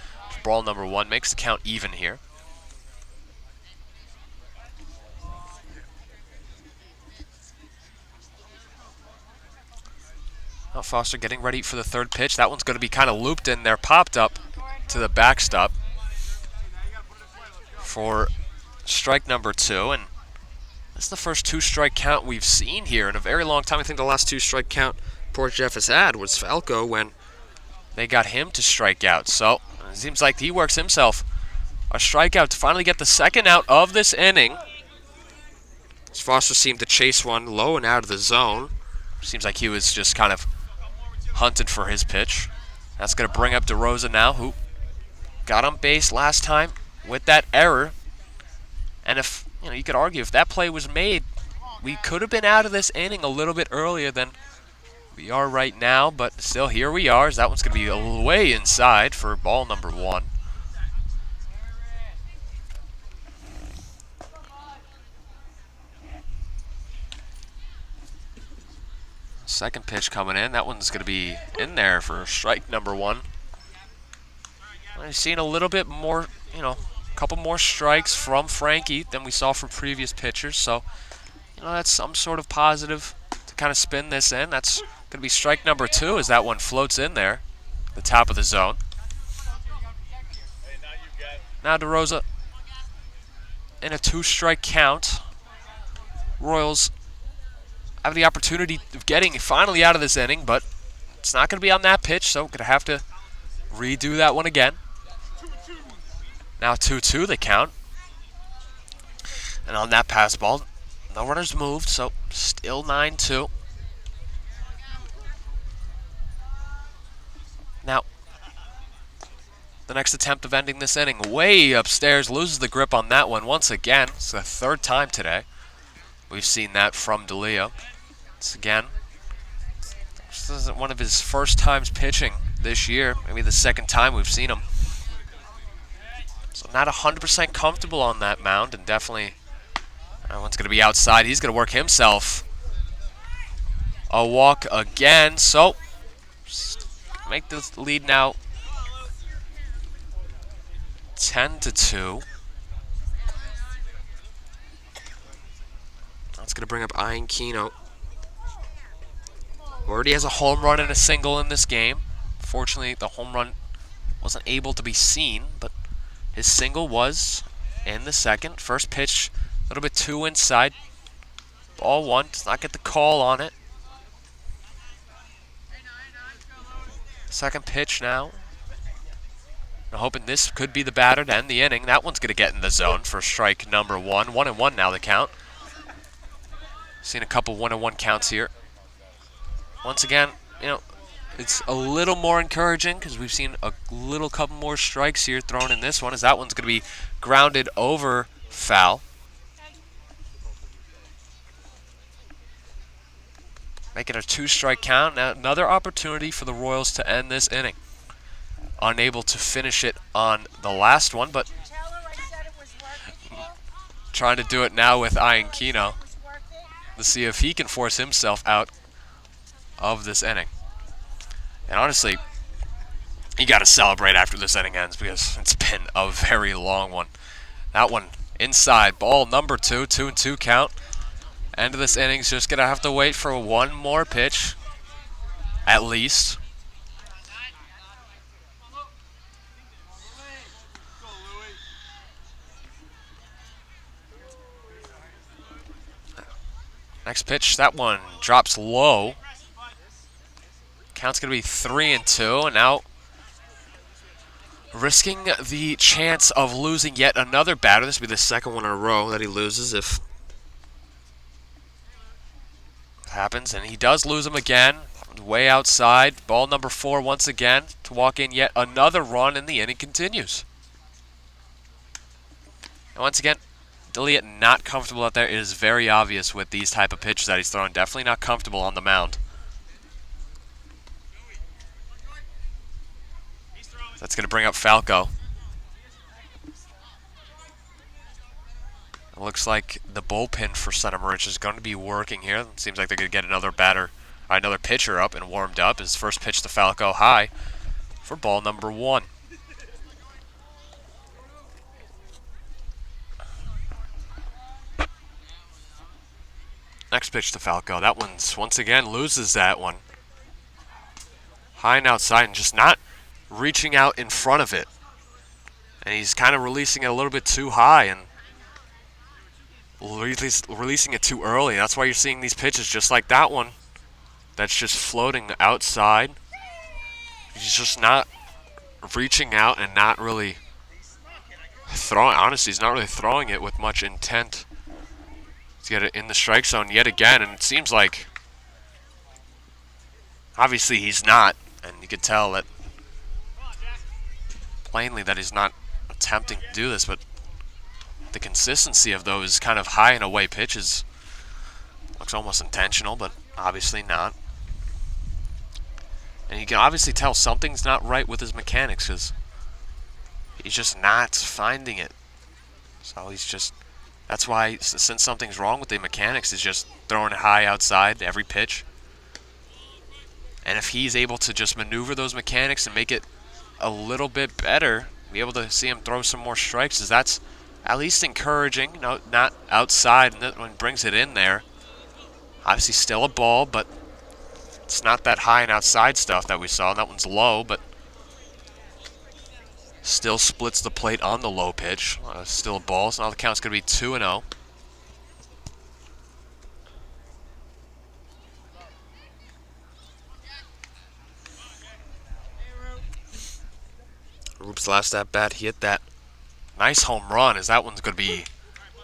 Ball number 1 makes the count even here. Now Foster getting ready for the third pitch. That one's going to be kind of looped in there, popped up to the backstop for strike number 2. And this is the first 2-strike count we've seen here in a very long time. I think the last 2-strike count Port Jeff has had was Falco when they got him to strike out. So it seems like he works himself a strikeout to finally get the second out of this inning. As Foster seemed to chase one low and out of the zone. Seems like he was just kind of hunting for his pitch. That's going to bring up DeRosa now, who got on base last time with that error. And if, you could argue if that play was made, we could have been out of this inning a little bit earlier than we are right now. But still, here we are. As that one's going to be way inside for ball number 1. Second pitch coming in. That one's going to be in there for strike number 1. I've seen a little bit more, a couple more strikes from Frankie than we saw from previous pitchers. So, that's some sort of positive to kind of spin this in. That's going to be strike number 2 as that one floats in there, the top of the zone. Now DeRosa in a 2-strike count. Royals have the opportunity of getting finally out of this inning, but it's not going to be on that pitch, so going to have to redo that one again. Now 2-2 the count. And on that pass ball, no runners moved, so still 9-2. Now, the next attempt of ending this inning way upstairs, loses the grip on that one once again. It's the 3rd time today we've seen that from D'Elia. Again, this isn't one of his first times pitching this year. Maybe the 2nd time we've seen him. So not 100% comfortable on that mound, and definitely that one's going to be outside. He's going to work himself a walk again. So make the lead now 10-2. That's going to bring up Ian Keno. Already has a home run and a single in this game. Fortunately, the home run wasn't able to be seen, but his single was in the second. First pitch, a little bit too inside. Ball 1, does not get the call on it. Second pitch now. I'm hoping this could be the batter to end the inning. That one's going to get in the zone for strike number 1. 1-1 now the count. Seen a couple 1-1 counts here. Once again, it's a little more encouraging because we've seen a little couple more strikes here thrown in this one, as that one's going to be grounded over foul. Make it a 2-strike count. Now another opportunity for the Royals to end this inning. Unable to finish it on the last one, but trying to do it now with Ian Kino to see if he can force himself out of this inning. And honestly, you got to celebrate after this inning ends because it's been a very long one. That one inside, ball number 2, 2-2 count. End of this inning's just going to have to wait for one more pitch, at least. Next pitch, that one drops low. Count's going to be 3-2, and now risking the chance of losing yet another batter. This will be the second one in a row that he loses if it happens, and he does lose him again. Way outside, ball number 4 once again to walk in yet another run, and the inning continues. And once again, Dilliot not comfortable out there. It is very obvious with these type of pitches that he's throwing. Definitely not comfortable on the mound. That's going to bring up Falco. It looks like the bullpen for Center Moriches is going to be working here. It seems like they're going to get another pitcher up and warmed up. His first pitch to Falco high for ball number 1. Next pitch to Falco. That one's once again loses that one. High and outside and just not reaching out in front of it. And he's kind of releasing it a little bit too high and releasing it too early. That's why you're seeing these pitches just like that one that's just floating outside. He's just not reaching out and not really throwing. Honestly, he's not really throwing it with much intent to get it in the strike zone yet again, and it seems like obviously he's not, and you could tell that plainly that he's not attempting to do this, but the consistency of those kind of high and away pitches looks almost intentional, but obviously not. And you can obviously tell something's not right with his mechanics because he's just not finding it. So that's why, since something's wrong with the mechanics, he's just throwing it high outside every pitch. And if he's able to just maneuver those mechanics and make it a little bit better, be able to see him throw some more strikes, that's at least encouraging. No, not outside, and that one brings it in there. Obviously still a ball, but it's not that high and outside stuff that we saw. That one's low, but still splits the plate on the low pitch. Still a ball, so now the count's going to be 2-0. Roop's last at bat, he hit that nice home run, as that one's going to be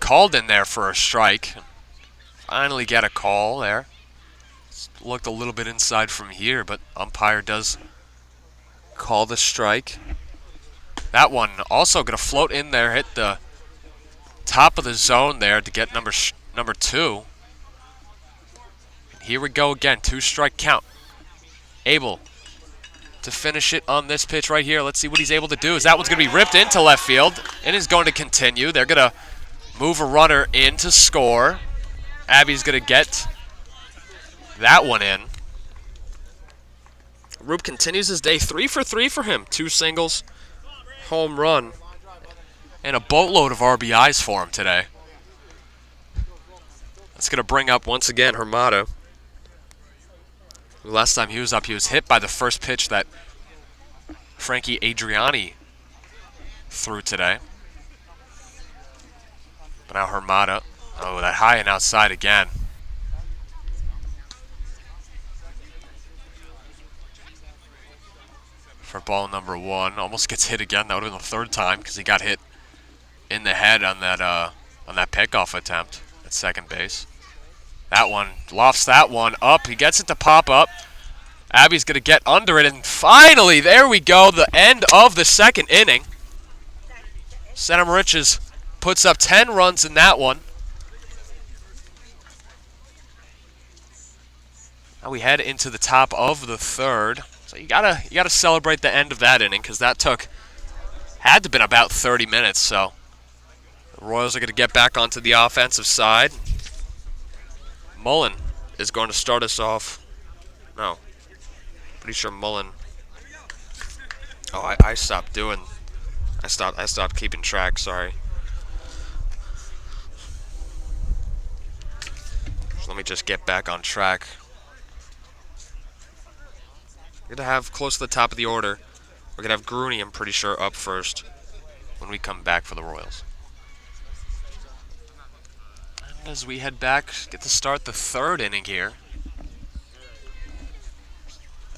called in there for a strike. Finally get a call there. Looked a little bit inside from here, but umpire does call the strike. That one also going to float in there, hit the top of the zone there to get number 2. And here we go again, 2-strike count. Able to finish it on this pitch right here. Let's see what he's able to do. As that one's going to be ripped into left field and is going to continue. They're going to move a runner in to score. Abby's going to get that one in. Roop continues his day, 3 for 3 for him. 2 singles, home run, and a boatload of RBIs for him today. That's going to bring up, once again, Hermata. Last time he was up, he was hit by the first pitch that Frankie Adriani threw today. But now Hermata, that high and outside again. for ball number 1. Almost gets hit again. That would have been the third time because he got hit in the head on that pickoff attempt at second base. That one lofts that one up. He gets it to pop up. Abby's going to get under it, and finally, there we go, the end of the second inning. Center Moriches puts up 10 runs in that one. Now we head into the top of the third. So you gotta celebrate the end of that inning because that had to have been about 30 minutes. So the Royals are going to get back onto the offensive side. Mullen is going to start us off. No. Pretty sure Mullen. Oh, I stopped doing. I stopped keeping track. Sorry. So let me just get back on track. We're gonna have close to the top of the order. We're gonna have Grooney, I'm pretty sure, up first when we come back for the Royals. And as we head back, get to start the third inning here.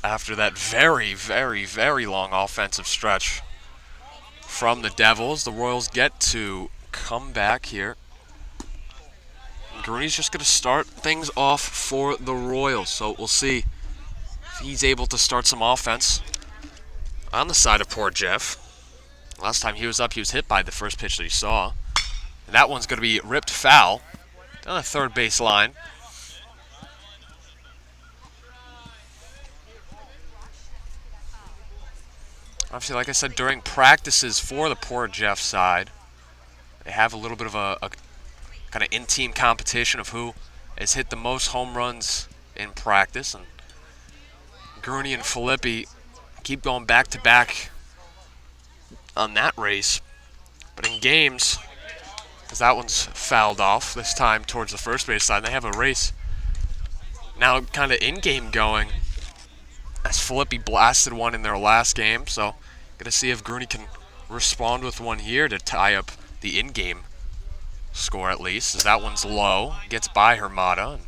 After that very, very, very long offensive stretch from the Devils, the Royals get to come back here. And Grooney's just going to start things off for the Royals, so we'll see if he's able to start some offense on the side of poor Jeff. Last time he was up, he was hit by the first pitch that he saw. And that one's going to be ripped foul down the third base line. Obviously, like I said, during practices for the poor Jeff side, they have a little bit of a kind of in-team competition of who has hit the most home runs in practice. And Grooney and Filippi keep going back-to-back on that race. But in games, as that one's fouled off, this time towards the first base side, they have a race now kind of in-game going, as Filippi blasted one in their last game. So, gonna see if Grooney can respond with one here to tie up the in-game score at least, as that one's low. Gets by Hermata.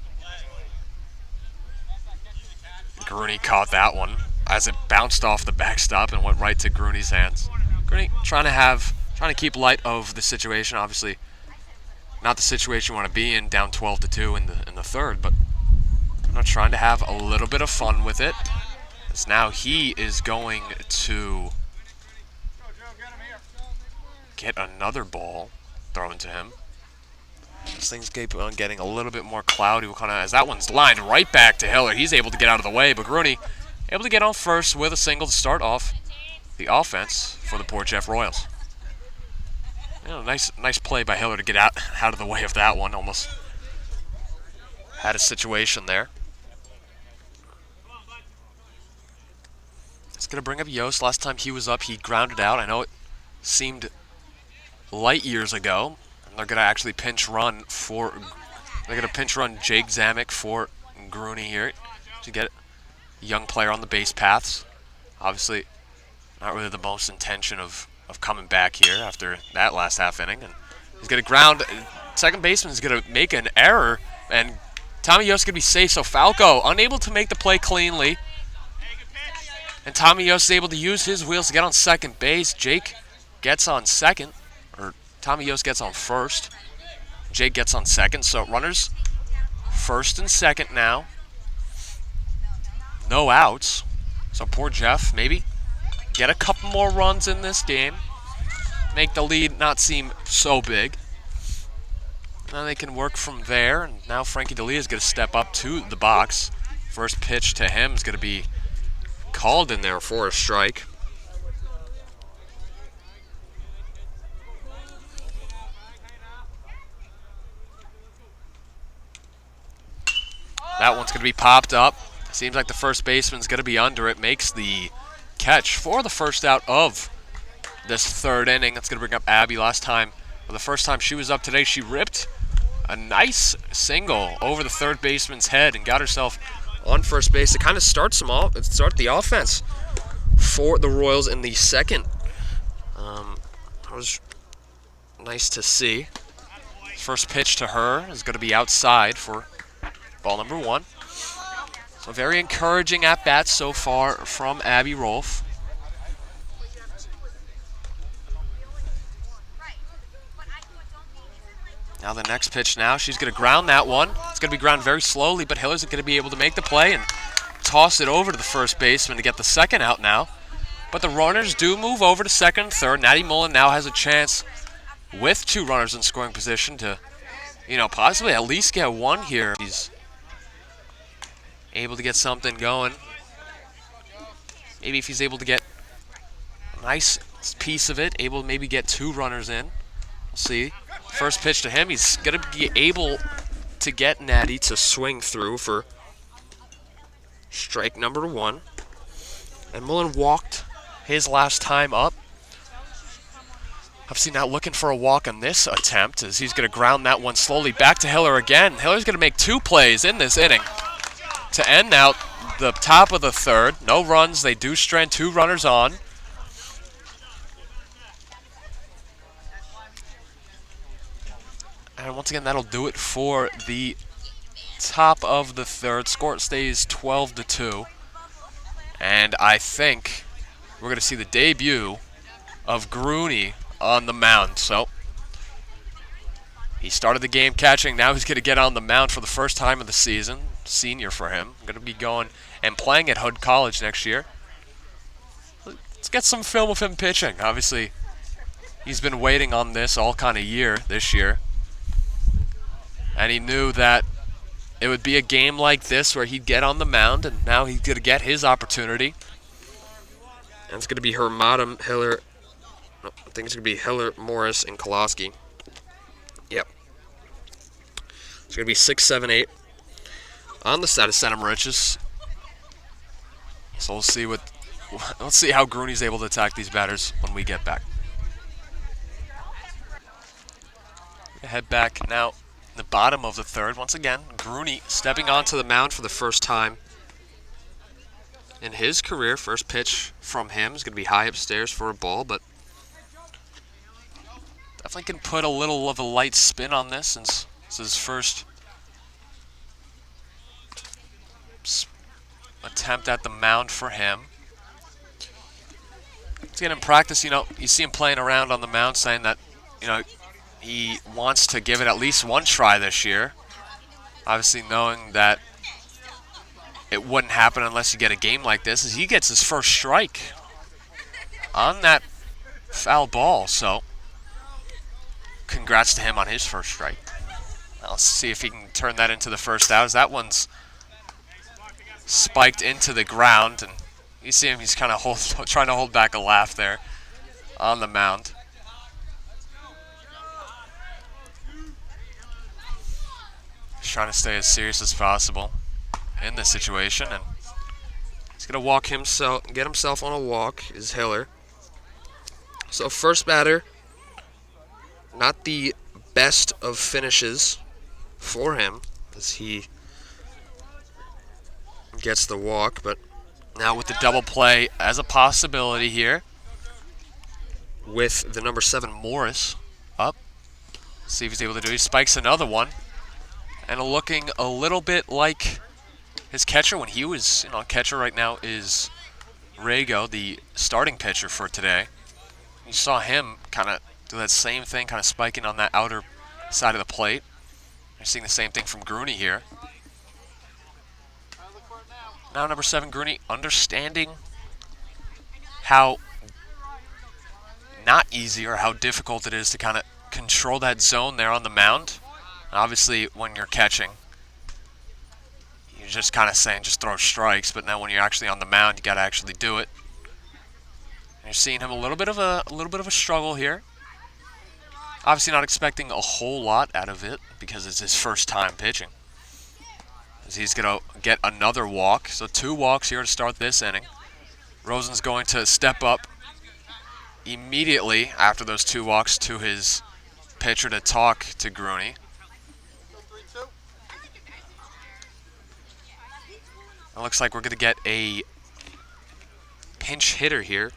Grooney caught that one as it bounced off the backstop and went right to Grooney's hands. Grooney trying to keep light of the situation. Obviously, not the situation you want to be in, down 12-2 in the third, but trying to have a little bit of fun with it. As now he is going to get another ball thrown to him. As things keep on getting a little bit more cloudy, as that one's lined right back to Hiller. He's able to get out of the way, but Grooney able to get on first with a single to start off the offense for the poor Jeff Royals. Nice play by Hiller to get out of the way of that one. Almost had a situation there. It's going to bring up Yost. Last time he was up, he grounded out. I know it seemed light years ago. And they're going to actually pinch run Jake Zamek for Grooney here to get a young player on the base paths. Obviously, not really the most intention of coming back here after that last half inning. And he's going to ground. Second baseman is going to make an error, and Tommy Yost is going to be safe. So Falco unable to make the play cleanly. And Tommy Yost is able to use his wheels to get on second base. Jake gets on second, or Tommy Yost gets on first. Jake gets on second. So runners first and second now. No outs. So poor Jeff, maybe get a couple more runs in this game. Make the lead not seem so big. Now they can work from there. And now Frankie D'Elia is going to step up to the box. First pitch to him is going to be called in there for a strike. That one's going to be popped up. Seems like the first baseman's going to be under it. Makes the catch for the first out of this third inning. That's going to bring up Abby. Last time, for the first time she was up today, she ripped a nice single over the third baseman's head and got herself on first base to kind of start the offense for the Royals in the second. That was nice to see. First pitch to her is going to be outside for ball number 1. So very encouraging at-bats so far from Abby Rolfe. Now the next pitch now, she's going to ground that one. It's going to be ground very slowly, but Hiller's going to be able to make the play and toss it over to the first baseman to get the second out now. But the runners do move over to second and third. Natty Mullen now has a chance with 2 runners in scoring position to, possibly at least get one here. He's able to get something going. Maybe if he's able to get a nice piece of it, able to maybe get 2 runners in. We'll see. First pitch to him. He's going to be able to get Natty to swing through for strike number 1. And Mullen walked his last time up. Obviously not looking for a walk on this attempt as he's going to ground that one slowly back to Hiller again. Hiller's going to make 2 plays in this inning to end out the top of the third. No runs. They do strand 2 runners on. And once again, that'll do it for the top of the third. Score stays 12-2. And I think we're going to see the debut of Grooney on the mound. So he started the game catching. Now he's going to get on the mound for the first time of the season. Senior for him. Going to be going and playing at Hood College next year. Let's get some film of him pitching. Obviously, he's been waiting on this all kind of year this year. And he knew that it would be a game like this where he'd get on the mound, and now he's going to get his opportunity. And it's going to be Hermatum, Hiller. No, I think it's going to be Hiller, Morris, and Koloski. Yep. It's going to be 6, 7, 8 on the side of Center Moriches. So let's see how Grooney's able to attack these batters when we get back. Head back now. The bottom of the third. Once again, Grooney stepping onto the mound for the first time in his career. First pitch from him is going to be high upstairs for a ball, but definitely can put a little of a light spin on this since this is his first attempt at the mound for him. Once again, in practice, you see him playing around on the mound saying that, he wants to give it at least one try this year. Obviously knowing that it wouldn't happen unless you get a game like this, as he gets his first strike on that foul ball. So congrats to him on his first strike. Now let's see if he can turn that into the first out, as that one's spiked into the ground. And you see him, he's kind of trying to hold back a laugh there on the mound. Trying to stay as serious as possible in this situation, and he's going to walk himself, get himself on a walk, is Hiller. So first batter, not the best of finishes for him as he gets the walk, but now with the double play as a possibility here with the number 7 Morris up. See if he's able to do it. He spikes another one. And looking a little bit like his catcher when he was, catcher right now is Rago, the starting pitcher for today. You saw him kind of do that same thing, kind of spiking on that outer side of the plate. You're seeing the same thing from Grooney here. Now number 7, Grooney, understanding how not easy or how difficult it is to kind of control that zone there on the mound. Obviously, when you're catching, you're just kind of saying just throw strikes, but now when you're actually on the mound, you got to actually do it. And you're seeing him a little bit of a struggle here. Obviously, not expecting a whole lot out of it because it's his first time pitching. As he's going to get another walk, so 2 walks here to start this inning. Rosen's going to step up immediately after those 2 walks to his pitcher to talk to Grooney. It looks like we're going to get a pinch hitter here.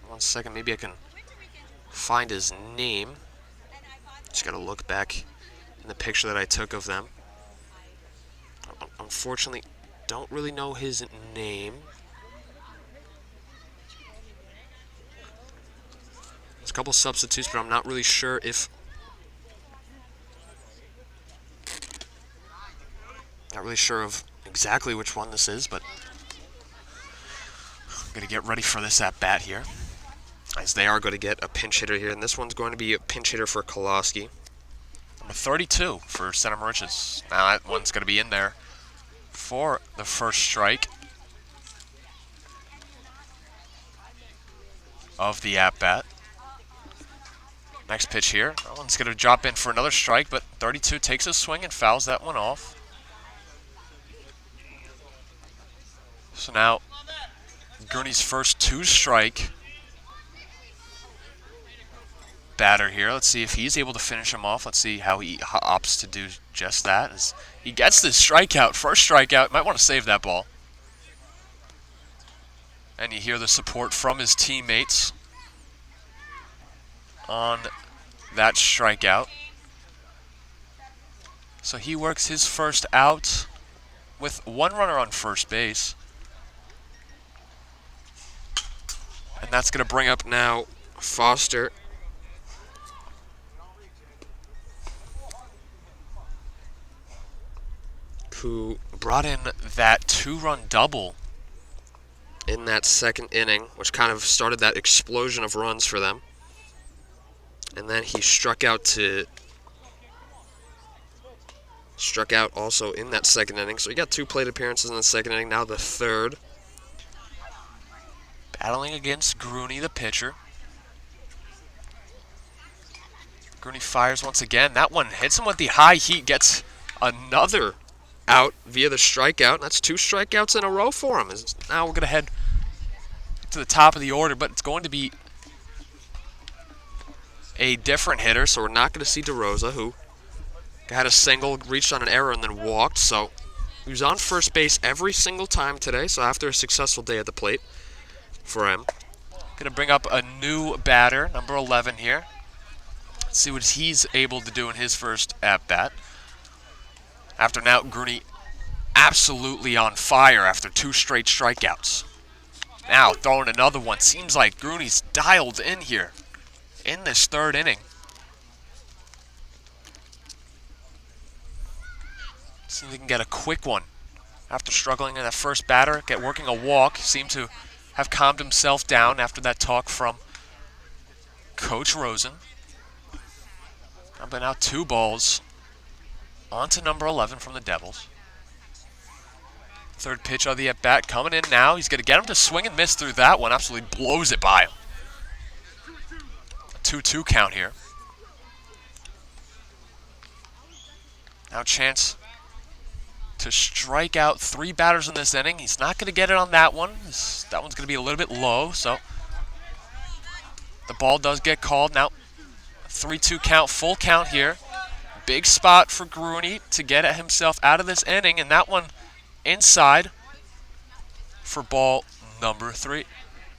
1 second, maybe I can find his name. Just got to look back in the picture that I took of them. Unfortunately, don't really know his name. There's a couple substitutes, but I'm not really sure if Not really sure of exactly which one this is, but I'm going to get ready for this at-bat here, as they are going to get a pinch hitter here, and this one's going to be a pinch hitter for Koloski. Number 32 for Center Moriches. Now that one's going to be in there for the first strike of the at-bat. Next pitch here. That one's going to drop in for another strike, but 32 takes a swing and fouls that one off. So now, Gurney's first two-strike batter here. Let's see if he's able to finish him off. Let's see how he opts to do just that. As he gets this strikeout, first strikeout. Might want to save that ball. And you hear the support from his teammates on that strikeout. So he works his first out with one runner on first base. And that's going to bring up now Foster. Who brought in that two-run double in that second inning, which kind of started that explosion of runs for them. And then he struck out also in that second inning. So he got two plate appearances in the second inning, now the third. Battling against Gruny, the pitcher. Gruny fires once again. That one hits him with the high heat, gets another out via the strikeout. That's two strikeouts in a row for him. Now we're going to head to the top of the order, but it's going to be a different hitter, so we're not going to see DeRosa, who had a single, reached on an error, and then walked. So he was on first base every single time today, so after a successful day at the plate for him. Going to bring up a new batter, number 11 here. Let's see what he's able to do in his first at-bat. After now, Gruny absolutely on fire after two straight strikeouts. Now throwing another one. Seems like Gruny's dialed in here in this third inning. See if he can get a quick one. After struggling in that first batter, working a walk, seemed to have calmed himself down after that talk from Coach Rosen. But now 2 balls. On to number 11 from the Devils. Third pitch of the at-bat coming in now. He's going to get him to swing and miss through that one. Absolutely blows it by him. A 2-2 count here. Now chance to strike out 3 batters in this inning. He's not going to get it on that one. That one's going to be a little bit low, so the ball does get called. Now 3-2 count, full count here. Big spot for Gruny to get himself out of this inning, and that one inside for ball number 3.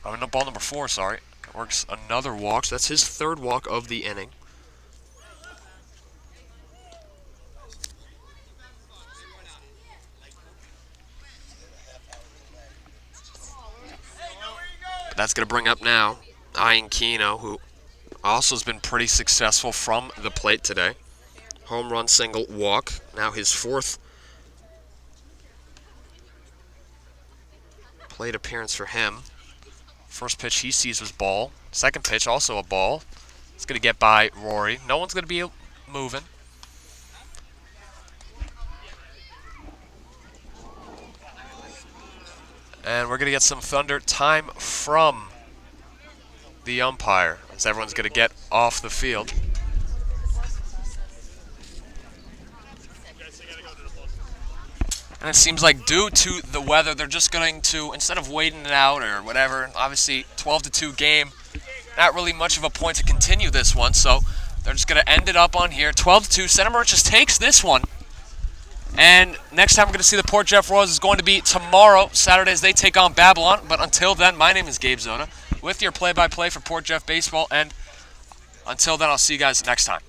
I mean, ball number 4, sorry. Works another walk, so that's his third walk of the inning. But that's going to bring up now Ian Keno, who also has been pretty successful from the plate today. Home run, single, walk. Now his 4th plate appearance for him. First pitch he sees was ball. Second pitch also a ball. It's going to get by Rory. No one's going to be moving. And we're going to get some Thunder time from the umpire, as everyone's going to get off the field. And it seems like due to the weather, they're just going to, instead of waiting it out or whatever, obviously 12-2 game, not really much of a point to continue this one, so they're just going to end it up on here. 12-2, Center Moriches takes this one. And next time we're going to see the Port Jeff Royals is going to be tomorrow, Saturday, as they take on Babylon. But until then, my name is Gabe Zota with your play-by-play for Port Jeff Baseball. And until then, I'll see you guys next time.